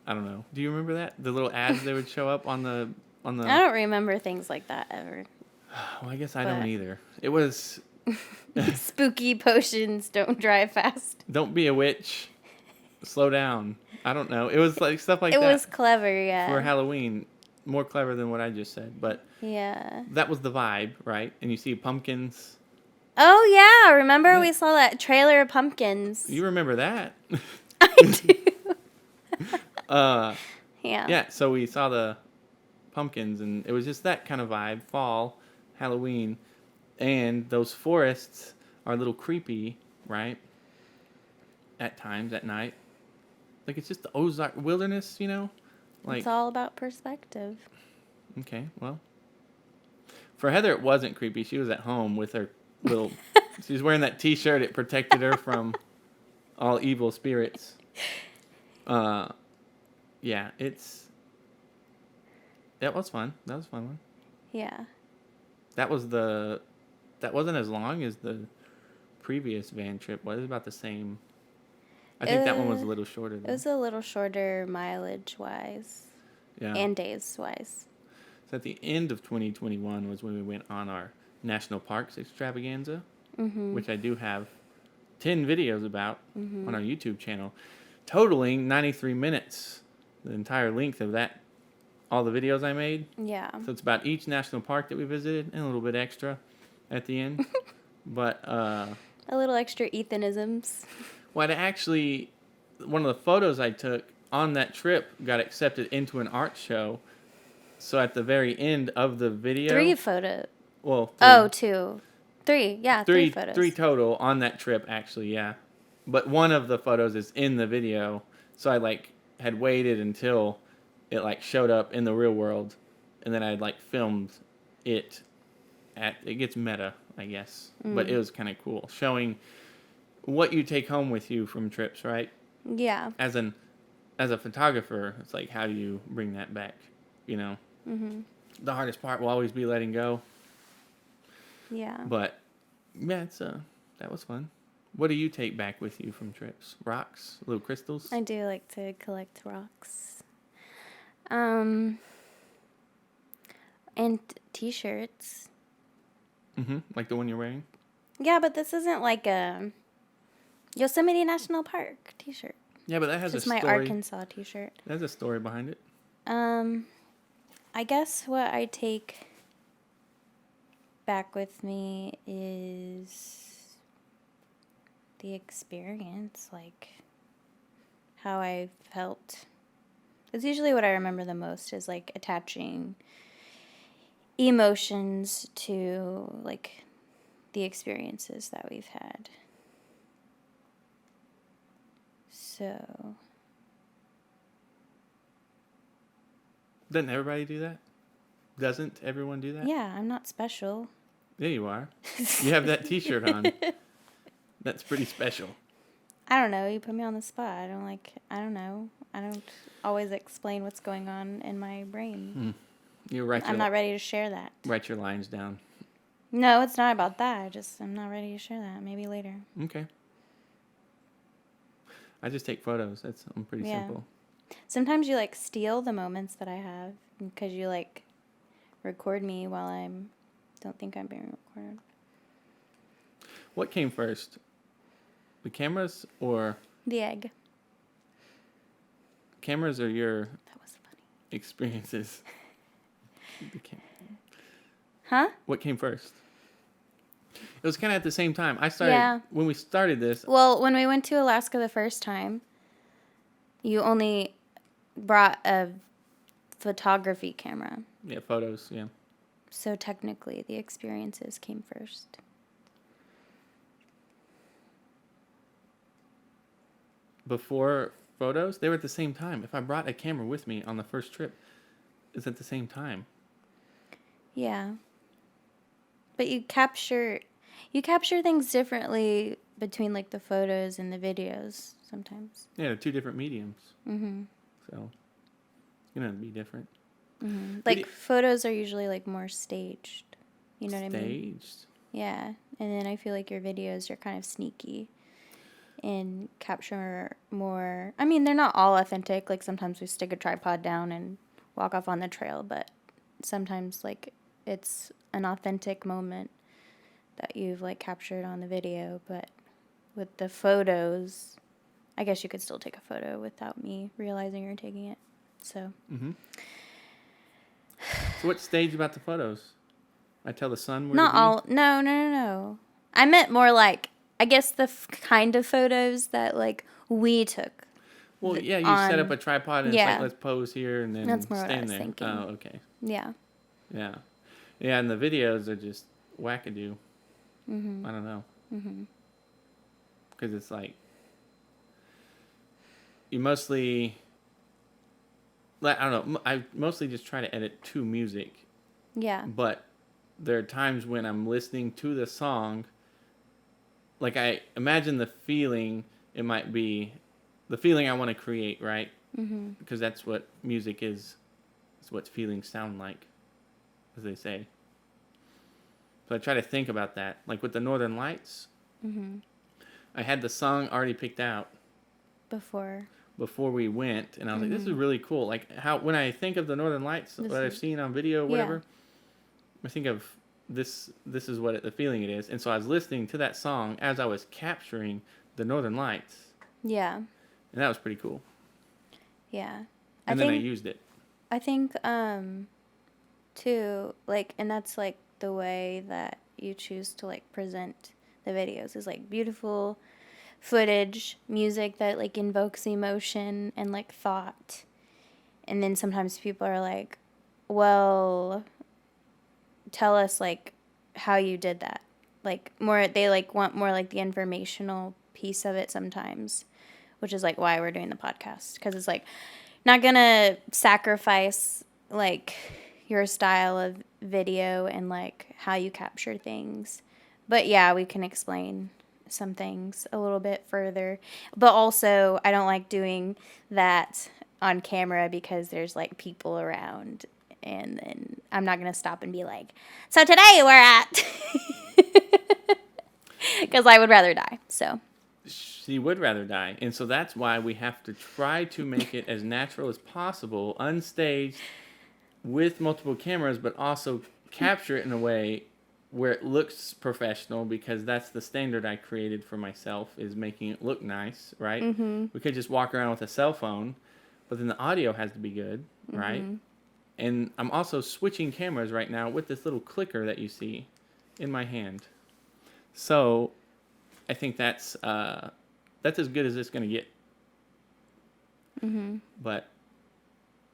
I don't know. Do you remember that? The little ads they would show up on the. I don't remember things like that ever. Well, I guess I don't either. It was. Spooky potions don't drive fast. Don't be a witch. Slow down. I don't know. It was like stuff like that. It was clever, yeah. For Halloween. More clever than what I just said. But yeah, that was the vibe, right? And you see pumpkins. Oh, yeah. Remember we saw that trailer of pumpkins. You remember that? I do. Yeah. Yeah, so we saw the pumpkins, and it was just that kind of vibe. Fall, Halloween. And those forests are a little creepy, right? At times, at night. Like, it's just the Ozark wilderness, Like, it's all about perspective. Okay, well. For Heather, it wasn't creepy. She was at home with her little... She was wearing that T-shirt. It protected her from all evil spirits. Yeah, that was fun. That was a fun one. Yeah. That wasn't as long as the previous van trip. Was it about the same? I think that one was a little shorter It though. was a little shorter mileage wise Yeah. and days wise. So at the end of 2021 was when we went on our national parks extravaganza, which I do have 10 videos about on our YouTube channel, totaling 93 minutes, the entire length of that, all the videos I made. Yeah. So it's about each national park that we visited and a little bit extra at the end. But a little extra Ethanisms. well, actually, one of the photos I took on that trip got accepted into an art show. So at the very end of the video, 3 photos. well, 3. Oh, 2. 3. Yeah, 3 photos. 3 total on that trip, actually, yeah. But one of the photos is in the video, so I had waited until it showed up in the real world, and then I filmed it. It gets meta, I guess, but it was kind of cool, showing what you take home with you from trips, right? Yeah. As a photographer, it's how do you bring that back, you know? Mm-hmm. The hardest part will always be letting go. Yeah. But yeah, that was fun. What do you take back with you from trips? Rocks, little crystals? I do like to collect rocks. And t-shirts. Like the one you're wearing? Yeah, but this isn't like a Yosemite National Park t-shirt. Yeah, but that has It's a story. my Arkansas t-shirt. There's a story behind it. I guess what I take back with me is the experience, how I felt. It's usually what I remember the most is attaching emotions to the experiences that we've had. So Doesn't everybody do that? Doesn't everyone do that? yeah, I'm not special. Yeah, you are. You have that t-shirt on. That's pretty special. I don't know. You put me on the spot. I don't know. I don't always explain what's going on in my brain. I'm not ready to share that. Write your lines down. No, it's not about that. I'm not ready to share that. Maybe later. Okay. I just take photos. I'm pretty simple. Sometimes you steal the moments that I have because you record me while don't think I'm being recorded. What came first? The cameras or The egg. cameras or your That was funny. experiences? Huh? What came first? It was kind of at the same time. I started when we started this. Well, when we went to Alaska the first time, you only brought a photography camera. Yeah, photos, yeah. So technically, the experiences came first. Before photos, they were at the same time. If I brought a camera with me on the first trip, it's at the same time. Yeah. But you capture things differently between the photos and the videos sometimes. Yeah, they're 2 different mediums. Mm-hmm. So it's gonna be different. Mm-hmm. Photos are usually more staged. You know what I mean? Staged. Yeah. And then I feel your videos are kind of sneaky and capture more. I mean, they're not all authentic. Sometimes we stick a tripod down and walk off on the trail, but sometimes it's an authentic moment that you've captured on the video. But with the photos, I guess you could still take a photo without me realizing you're taking it. So. Mm-hmm. So what stage about the photos? I tell the sun where Not to be? all. No. I meant more I guess the kind of photos that we took. Well, yeah, you set up a tripod and it's let's pose here and then That's more stand what I was there. thinking. Oh, okay. Yeah. Yeah. Yeah, and the videos are just wackadoo. Mm-hmm. I don't know. Mm-hmm. Because it's you mostly... I don't know. I mostly just try to edit to music. Yeah. But there are times when I'm listening to the song, I imagine the feeling it might be, the feeling I want to create, right? because that's what music is. It's what feelings sound like, as they say. So I try to think about that. Like with the Northern Lights, I had the song already picked out before we went, and I was like, this is really cool. Like how when I think of the Northern Lights, what I've seen on video, whatever, I think of this is what the feeling it is. And so I was listening to that song as I was capturing the Northern Lights. Yeah. And that was pretty cool. Yeah. And then I used it. I think, too, like, and that's, like, the way that you choose to, like, present the videos is, like, beautiful footage, music that, like, invokes emotion and, like, thought. And then sometimes people are like, well, tell us, like, how you did that. Like, they, like, want more, like, the informational piece of it sometimes, which is, like, why we're doing the podcast. Because it's, like, not gonna sacrifice, like, your style of video and, like, how you capture things. But, yeah, we can explain some things a little bit further. But also, I don't like doing that on camera because there's, like, people around. And then I'm not going to stop and be like, so today we're at... Because I would rather die, so... She would rather die. And so that's why we have to try to make it as natural as possible, unstaged, with multiple cameras, but also capture it in a way where it looks professional, because that's the standard I created for myself, is making it look nice, right? We could just walk around with a cell phone, but then the audio has to be good, right? And I'm also switching cameras right now with this little clicker that you see in my hand. So I think that's as good as it's going to get. But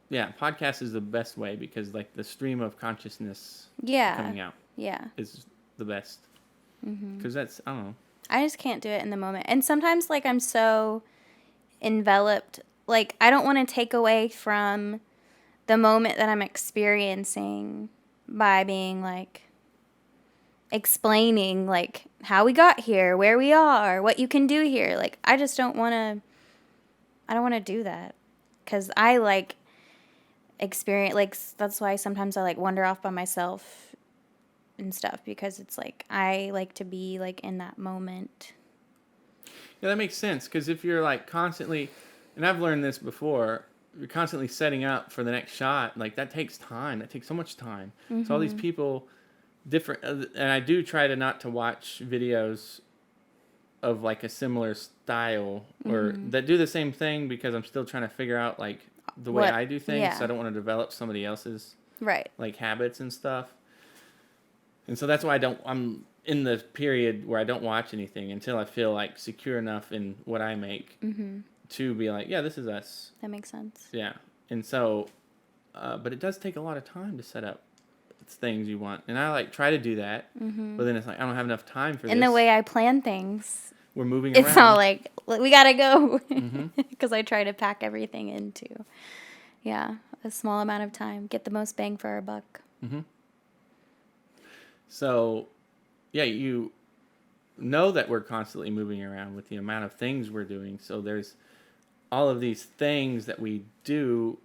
yeah, podcast is the best way because like the stream of consciousness coming out is the best. Because that's, I don't know. I just can't do it in the moment. And sometimes like I'm so enveloped, like I don't want to take away from the moment that I'm experiencing by being like explaining like how we got here, where we are, what you can do here. Like I just don't want to do that because I like experience, like that's why sometimes I like wander off by myself and stuff, because it's like I like to be like in that moment. Yeah, that makes sense, because if you're like constantly, and I've learned this before, you're constantly setting up for the next shot, like that takes time. That takes so much time. So all these people, different, and I do try to not to watch videos of like a similar style or that do the same thing, because I'm still trying to figure out like the way I do things. So I don't want to develop somebody else's like habits and stuff. And so that's why I'm in the period where I don't watch anything until I feel like secure enough in what I make to be like, yeah, this is us. That makes sense. Yeah. And so, but it does take a lot of time to set up things you want. And I like try to do that, but then it's like, I don't have enough time for this. And the way I plan things, we're moving around. It's all like, we gotta go. Because I try to pack everything into, a small amount of time. Get the most bang for our buck. So, yeah, you know that we're constantly moving around with the amount of things we're doing. So there's all of these things that we do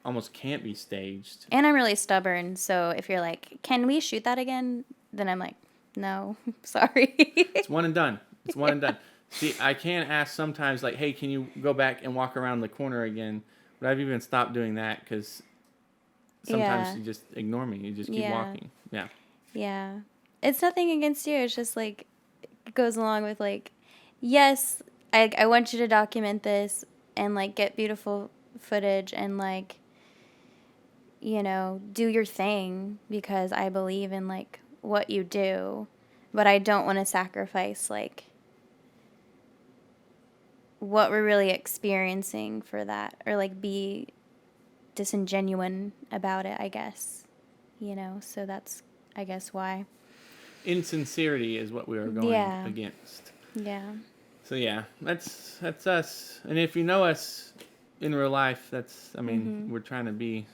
almost can't be staged. And I'm really stubborn. So if you're like, can we shoot that again? Then I'm like, no, sorry. It's one and done. It's one and done. See, I can ask sometimes like, hey, can you go back and walk around the corner again? But I've even stopped doing that because sometimes you just ignore me. You just keep walking. Yeah. Yeah. It's nothing against you. It's just like, it goes along with like, yes, I want you to document this and like get beautiful footage and like, you know, do your thing because I believe in like what you do, but I don't want to sacrifice like what we're really experiencing for that, or like be disingenuine about it, I guess, you know, so that's, I guess, why. Insincerity is what we are going against. Yeah. So yeah, that's us. And if you know us in real life, that's, I mean, we're trying to be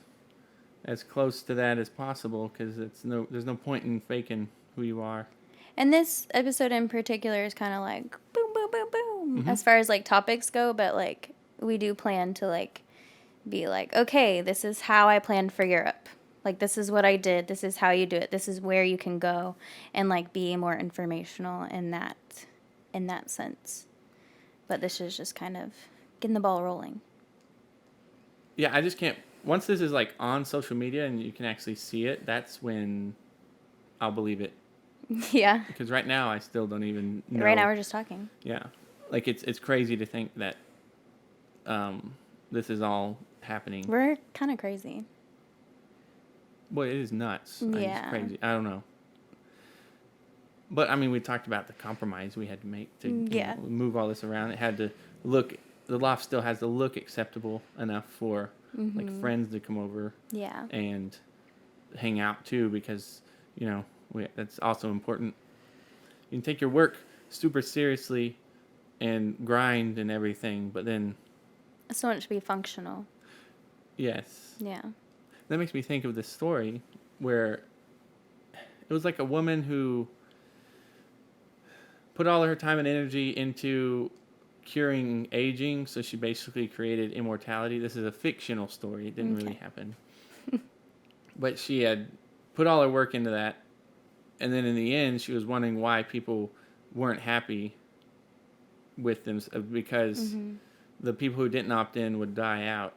as close to that as possible, because there's no point in faking who you are. And this episode in particular is kind of like boom, boom, boom, boom, as far as like topics go, but like we do plan to like be like, okay, this is how I planned for Europe. Like, this is what I did. This is how you do it. This is where you can go, and like be more informational in that sense. But this is just kind of getting the ball rolling. Yeah, I just can't. Once this is like on social media and you can actually see it, that's when I'll believe it. Yeah. Because right now I still don't even know. Right now we're just talking. Yeah, like it's crazy to think that this is all happening. We're kind of crazy. Well, it is nuts. Yeah. It's crazy. I don't know. But I mean, we talked about the compromise we had to make to move all this around. It had to look. The loft still has to look acceptable enough for like friends to come over. Yeah. And hang out too, because that's also important. You can take your work super seriously and grind and everything, but then I still want it to be functional. yes. Yeah. That makes me think of this story where it was like a woman who put all her time and energy into curing aging, so she basically created immortality. This is a fictional story. It didn't really happen. But she had put all her work into that, and then in the end, she was wondering why people weren't happy with them, because the people who didn't opt in would die out.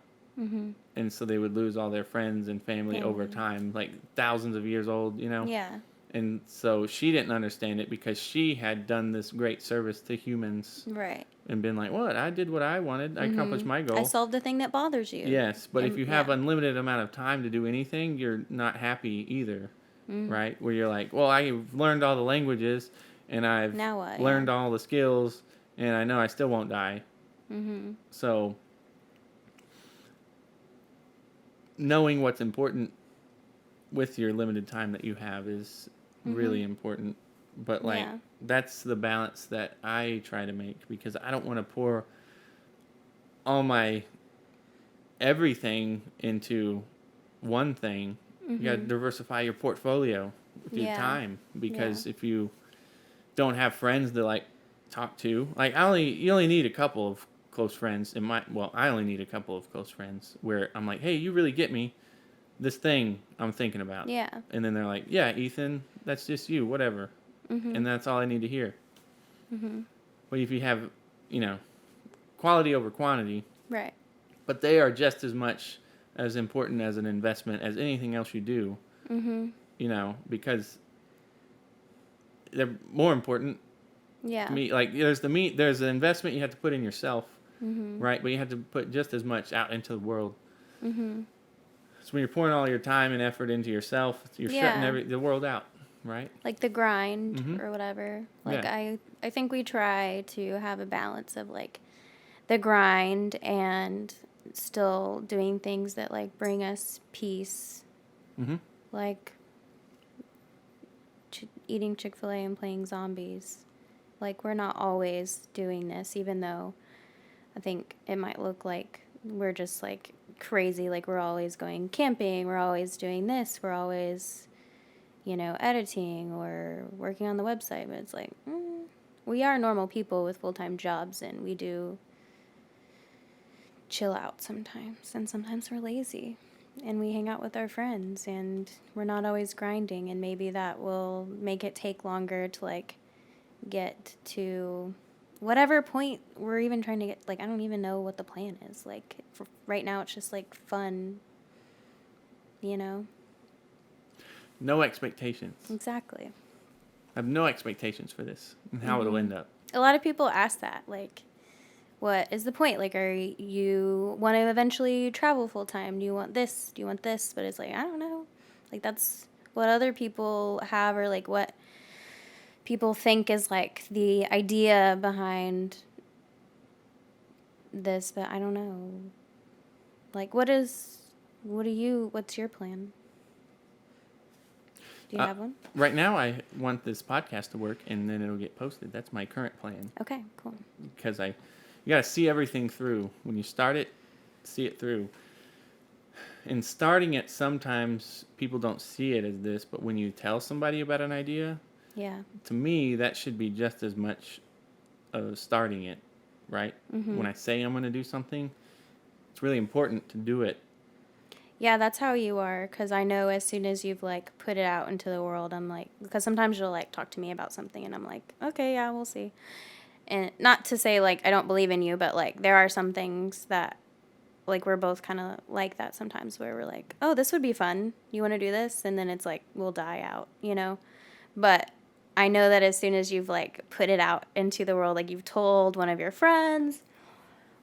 And so they would lose all their friends and family over time, like thousands of years old, Yeah. And so she didn't understand it because she had done this great service to humans. Right. And been like, what? I did what I wanted. I accomplished my goal. I solved the thing that bothers you. Yes, but if you have unlimited amount of time to do anything, you're not happy either, right? Where you're like, well, I've learned all the languages, and I've learned all the skills, and I know I still won't die. So knowing what's important with your limited time that you have is really important. But that's the balance that I try to make, because I don't want to pour all my everything into one thing. You got to diversify your portfolio with your time, because if you don't have friends to like talk to, like you only need a couple of close friends. I only need a couple of close friends where I'm like, hey, you really get me this thing I'm thinking about. Yeah. And then they're like, yeah, Ethan, that's just you, whatever. And that's all I need to hear. But if you have, quality over quantity. Right. But they are just as much as important as an investment as anything else you do. Because they're more important. Yeah. To me, like there's the investment you have to put in yourself, right? But you have to put just as much out into the world. So when you're pouring all your time and effort into yourself, you're shutting the world out, right? Like the grind or whatever. Like I think we try to have a balance of like the grind and still doing things that like bring us peace. Like eating Chick-fil-A and playing zombies. Like we're not always doing this, even though I think it might look like we're just like crazy, like we're always going camping, we're always doing this, we're always editing or working on the website. But it's like we are normal people with full-time jobs, and we do chill out sometimes, and sometimes we're lazy and we hang out with our friends, and we're not always grinding, and maybe that will make it take longer to like get to whatever point we're even trying to get. Like I don't even know what the plan is. Like right now it's just like fun, No expectations. Exactly. I have no expectations for this and how it'll end up. A lot of people ask that, like, what is the point? Like, are you want to eventually travel full time? Do you want this? Do you want this? But it's like, I don't know. Like, that's what other people have, or like what people think is like the idea behind this, but I don't know. Like, what's your plan? Do you have one? Right now, I want this podcast to work, and then it'll get posted. That's my current plan. Okay, cool. Because you got to see everything through. When you start it, see it through. And starting it, sometimes people don't see it as this, but when you tell somebody about an idea, yeah, to me, that should be just as much of starting it. right? When I say I'm going to do something, it's really important to do it. Yeah, that's how you are. Because I know as soon as you've, like, put it out into the world, I'm like, because sometimes you'll, like, talk to me about something, and I'm like, okay, yeah, we'll see. And not to say, like, I don't believe in you, but, like, there are some things that, like, we're both kind of like that sometimes where we're like, oh, this would be fun. You want to do this? And then it's like, we'll die out, you know? But I know that as soon as you've, like, put it out into the world, like, you've told one of your friends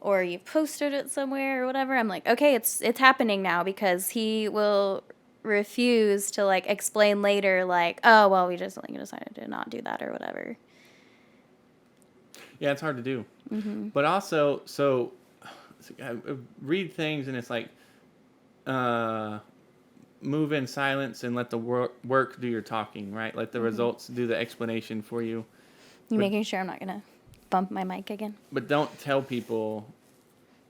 or you've posted it somewhere or whatever, I'm like, okay, it's happening now, because he will refuse to, like, explain later, like, oh, well, we just, like, decided to not do that or whatever. Yeah, it's hard to do. But also, so I read things and it's like, move in silence and let the work do your talking, right? Let the results do the explanation for you. You But- making sure I'm not going to bump my mic again? But don't tell people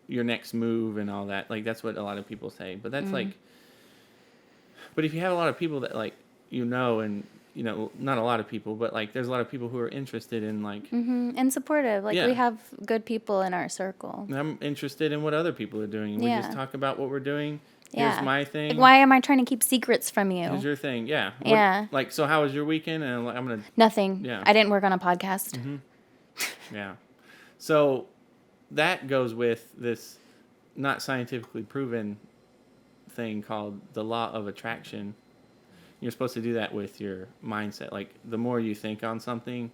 your next move and all that. Like, that's what a lot of people say. But that's like, but if you have a lot of people that, like, and, not a lot of people, but, like, there's a lot of people who are interested in, like, And supportive. Like, Yeah. we have good people in our circle. I'm interested in what other people are doing. We just Yeah. talk about what we're doing. Yeah. Here's my thing. Like, why am I trying to keep secrets from you? Here's your thing. Yeah. Yeah. Like, so how was your weekend? And I'm going to, Nothing. Yeah. I didn't work on a podcast. yeah. So that goes with this not scientifically proven thing called the law of attraction. You're supposed to do that with your mindset. Like, the more you think on something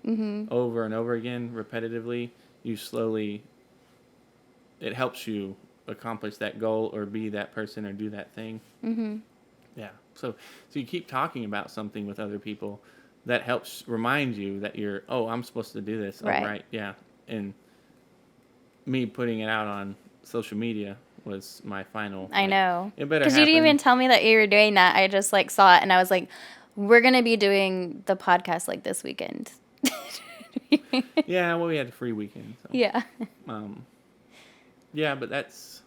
over and over again, repetitively, it helps you accomplish that goal or be that person or do that thing. Yeah. So you keep talking about something with other people. That helps remind you that I'm supposed to do this. Right. Oh, right. Yeah. And me putting it out on social media was my final. I know. It better Because you didn't happen. even tell me that you were doing that. I just, like, saw it, and I was like, we're going to be doing the podcast, like, this weekend. Yeah, well, we had a free weekend. So. Yeah. Yeah, but that's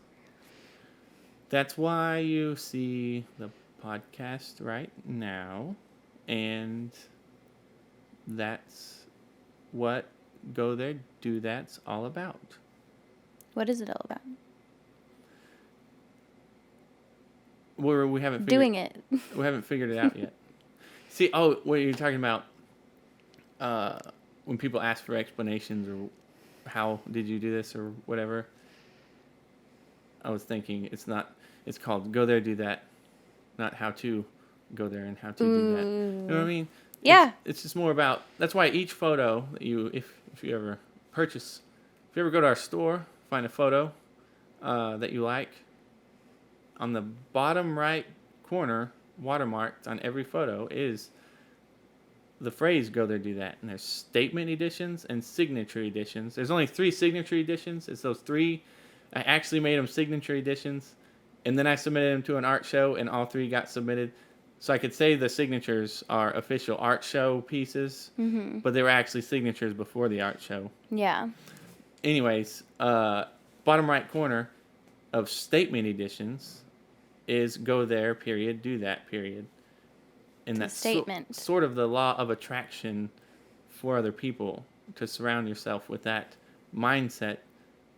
why you see the podcast right now, and that's what Go There, Do That's all about. What is it all about? We haven't Doing it. We haven't figured it out yet. See, what you're talking about, when people ask for explanations or how did you do this or whatever, I was thinking it's called Go There, Do That, not how to go there and how to do that. You know what I mean? Yeah. It's just more about, that's why each photo that if you ever purchase, if you ever go to our store, find a photo that you like, on the bottom right corner, watermarked on every photo, is the phrase Go There, Do That. And there's statement editions and signature editions. There's only 3 signature editions. It's those 3. I actually made them signature editions. And then I submitted them to an art show, and all 3 got submitted. So I could say the signatures are official art show pieces, but they were actually signatures before the art show. Yeah. Anyways, bottom right corner of statement editions is Go There, period, Do That, period. And that's statement. Sort of the law of attraction for other people, to surround yourself with that mindset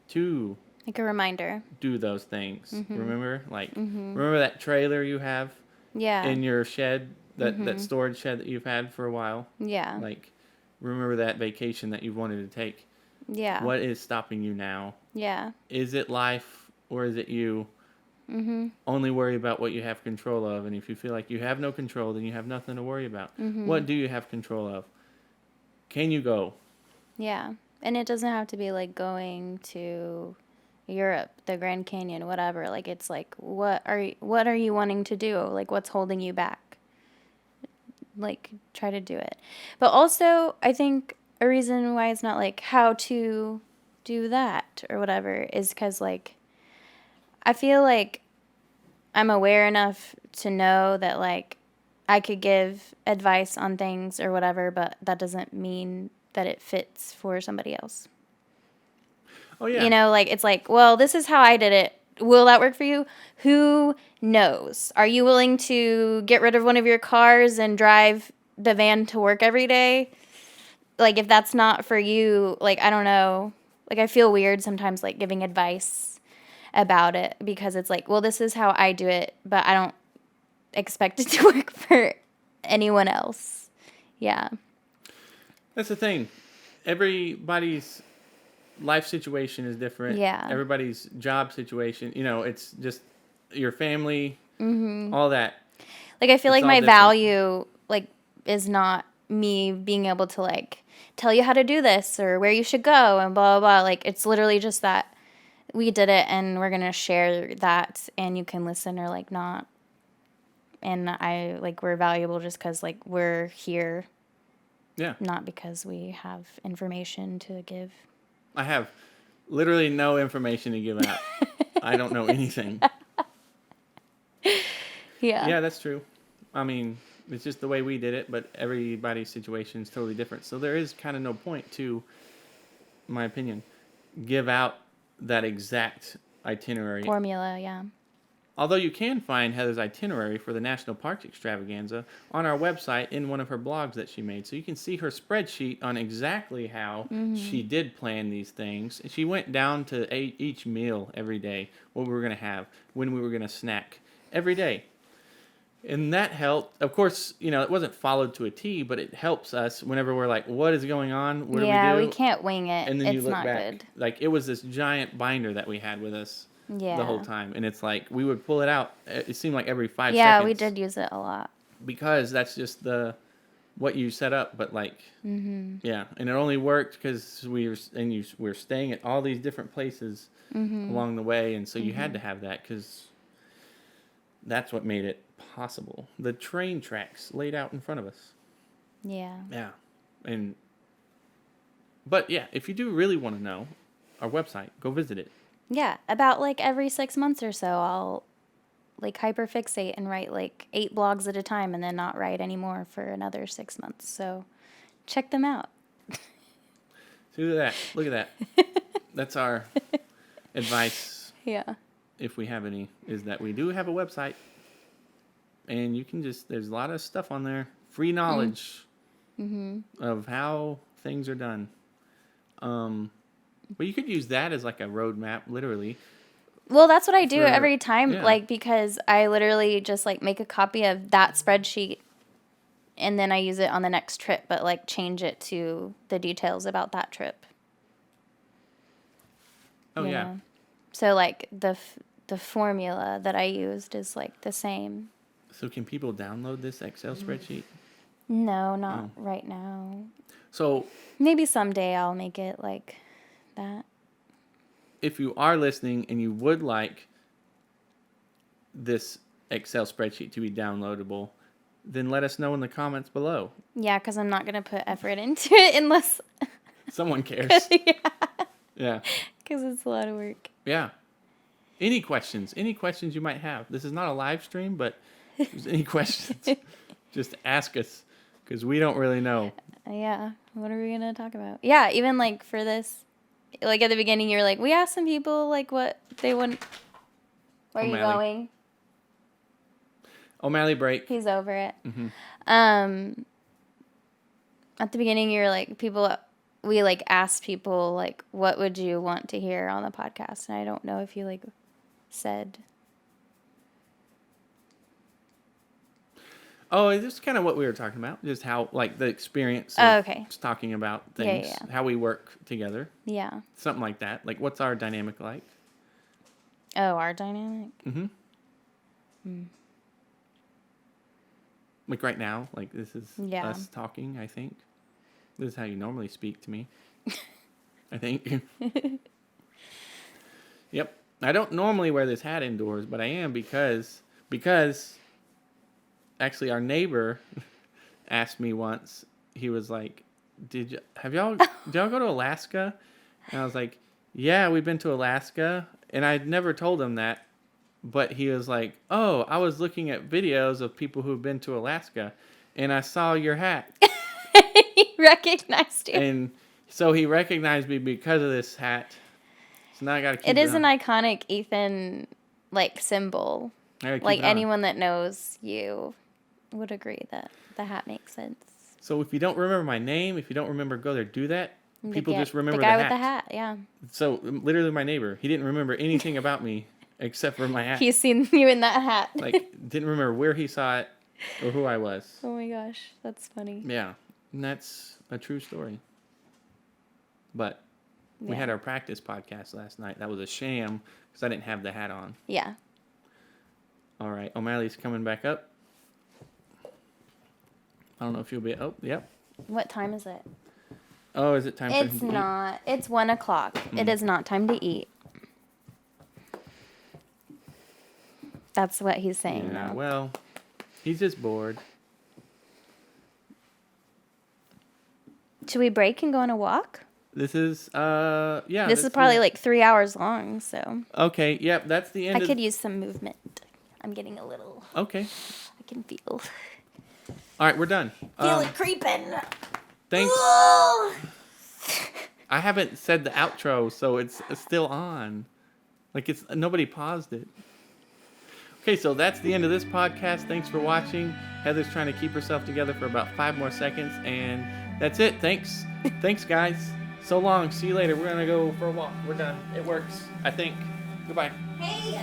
to Like a reminder. do those things. Remember? Like, remember that trailer you have Yeah. in your shed, that storage shed that you've had for a while? Yeah. Like, remember that vacation that you've wanted to take? Yeah. What is stopping you now? Yeah. Is it life or is it you? Only worry about what you have control of. And if you feel like you have no control, then you have nothing to worry about. What do you have control of? Can you go? Yeah. And it doesn't have to be like going to Europe, the Grand Canyon, whatever. Like, it's like, what are you wanting to do? Like, what's holding you back? Like, try to do it. But also, I think a reason why it's not like how to do that or whatever is because, like, I feel like I'm aware enough to know that, like, I could give advice on things or whatever, but that doesn't mean that it fits for somebody else. Oh, yeah. You know, like, it's like, well, this is how I did it. Will that work for you? Who knows? Are you willing to get rid of one of your cars and drive the van to work every day? Like, if that's not for you, like, I don't know. Like, I feel weird sometimes, like, giving advice about it because it's like, well, this is how I do it, but I don't expect it to work for anyone else. Yeah. That's the thing. Everybody's life situation is different. Yeah. Everybody's job situation, it's just your family, all that. Like, I feel It's like all my different. value, like, is not me being able to, like, tell you how to do this or where you should go and blah, blah, blah. Like, it's literally just that we did it and we're going to share that and you can listen or, like, not. And we're valuable just because, like, we're here. Yeah. Not because we have information to give. I have literally no information to give out. I don't know anything. Yeah. Yeah, that's true. I mean, it's just the way we did it, but everybody's situation is totally different. So there is kind of no point to, in my opinion, give out that exact itinerary. Formula, yeah. Although you can find Heather's itinerary for the National Parks Extravaganza on our website in one of her blogs that she made. So you can see her spreadsheet on exactly how she did plan these things. And she went down to each meal every day, what we were going to have, when we were going to snack every day. And that helped. Of course, it wasn't followed to a T, but it helps us whenever we're like, what is going on? What do we do? Yeah, we can't wing it. And then it's you look not back. good. Like, it was this giant binder that we had with us. Yeah. The whole time. And it's like, we would pull it out. It seemed like every 5 seconds. Yeah, we did use it a lot. Because that's just what you set up. But like, yeah. And it only worked because we were staying at all these different places along the way. And so you had to have that because that's what made it possible. The train tracks laid out in front of us. Yeah. Yeah. But yeah, if you do really want to know our website, go visit it. Yeah, about like every 6 months or so, I'll like hyperfixate and write like 8 blogs at a time and then not write anymore for another 6 months. So check them out. See that? Look at that. That's our advice. Yeah. If we have any, is that we do have a website. And you can there's a lot of stuff on there. Free knowledge of how things are done. But you could use that as like a roadmap, literally. Well, that's what I do every time, yeah. like, because I literally just like make a copy of that spreadsheet and then I use it on the next trip, but like change it to the details about that trip. Oh, you yeah. know? So like the formula that I used is like the same. So can people download this Excel spreadsheet? No, not right now. So Maybe someday I'll make it like that. if you are listening and you would like this Excel spreadsheet to be downloadable, then let us know in the comments below. Yeah, because I'm not going to put effort into it unless... Someone cares. Yeah. Because it's a lot of work. Yeah. Any questions you might have. This is not a live stream, but if there's any questions, just ask us because we don't really know. Yeah. What are we going to talk about? Yeah, even like for this, like at the beginning, you were like, we asked some people like what they want. Where are you going? O'Malley break. He's over it. Mm-hmm. At the beginning, you were like, we like asked people like, what would you want to hear on the podcast? And I don't know if you like said. Oh, this is kind of what we were talking about. Just how, like, the experience Oh, of okay. just talking about things. Yeah. How we work together. Yeah. Something like that. Like, what's our dynamic like? Oh, our dynamic? Mm-hmm. Like, right now, like, this is us talking, I think. This is how you normally speak to me. I think. Yep. I don't normally wear this hat indoors, but I am because actually our neighbor asked me once. He was like, did y'all go to Alaska? And I was like, yeah, we've been to Alaska. And I'd never told him that. But he was like, oh, I was looking at videos of people who've been to Alaska and I saw your hat. He recognized you. And so he recognized me because of this hat. So now I got to keep it It is on. an iconic Ethan like symbol. Like anyone that knows you would agree that the hat makes sense. So if you don't remember my name, if you don't remember Go There Do That, People just remember the guy with the hat. Yeah. So literally my neighbor, he didn't remember anything about me except for my hat. He's seen you in that hat. Like, didn't remember where he saw it or who I was. Oh my gosh, that's funny. Yeah, and that's a true story. But we had our practice podcast last night. That was a sham because I didn't have the hat on. Yeah. All right, O'Malley's coming back up. I don't know if you'll be... Oh, yep. What time is it? Oh, is it time for him to eat? It's not. It's 1 o'clock. It is not time to eat. That's what he's saying Yeah, now. well, he's just bored. Should we break and go on a walk? This is, yeah. This is probably like 3 hours long, so. Okay, yep, that's the end I could use some movement. I'm getting a little. Okay. I can feel. All right, we're done. Feel it creeping. Thanks. Ooh. I haven't said the outro, so it's still on. Like, it's nobody paused it. Okay, so that's the end of this podcast. Thanks for watching. Heather's trying to keep herself together for about 5 more seconds, and that's it. Thanks. Thanks, guys. So long. See you later. We're going to go for a walk. We're done. It works, I think. Goodbye. Hey.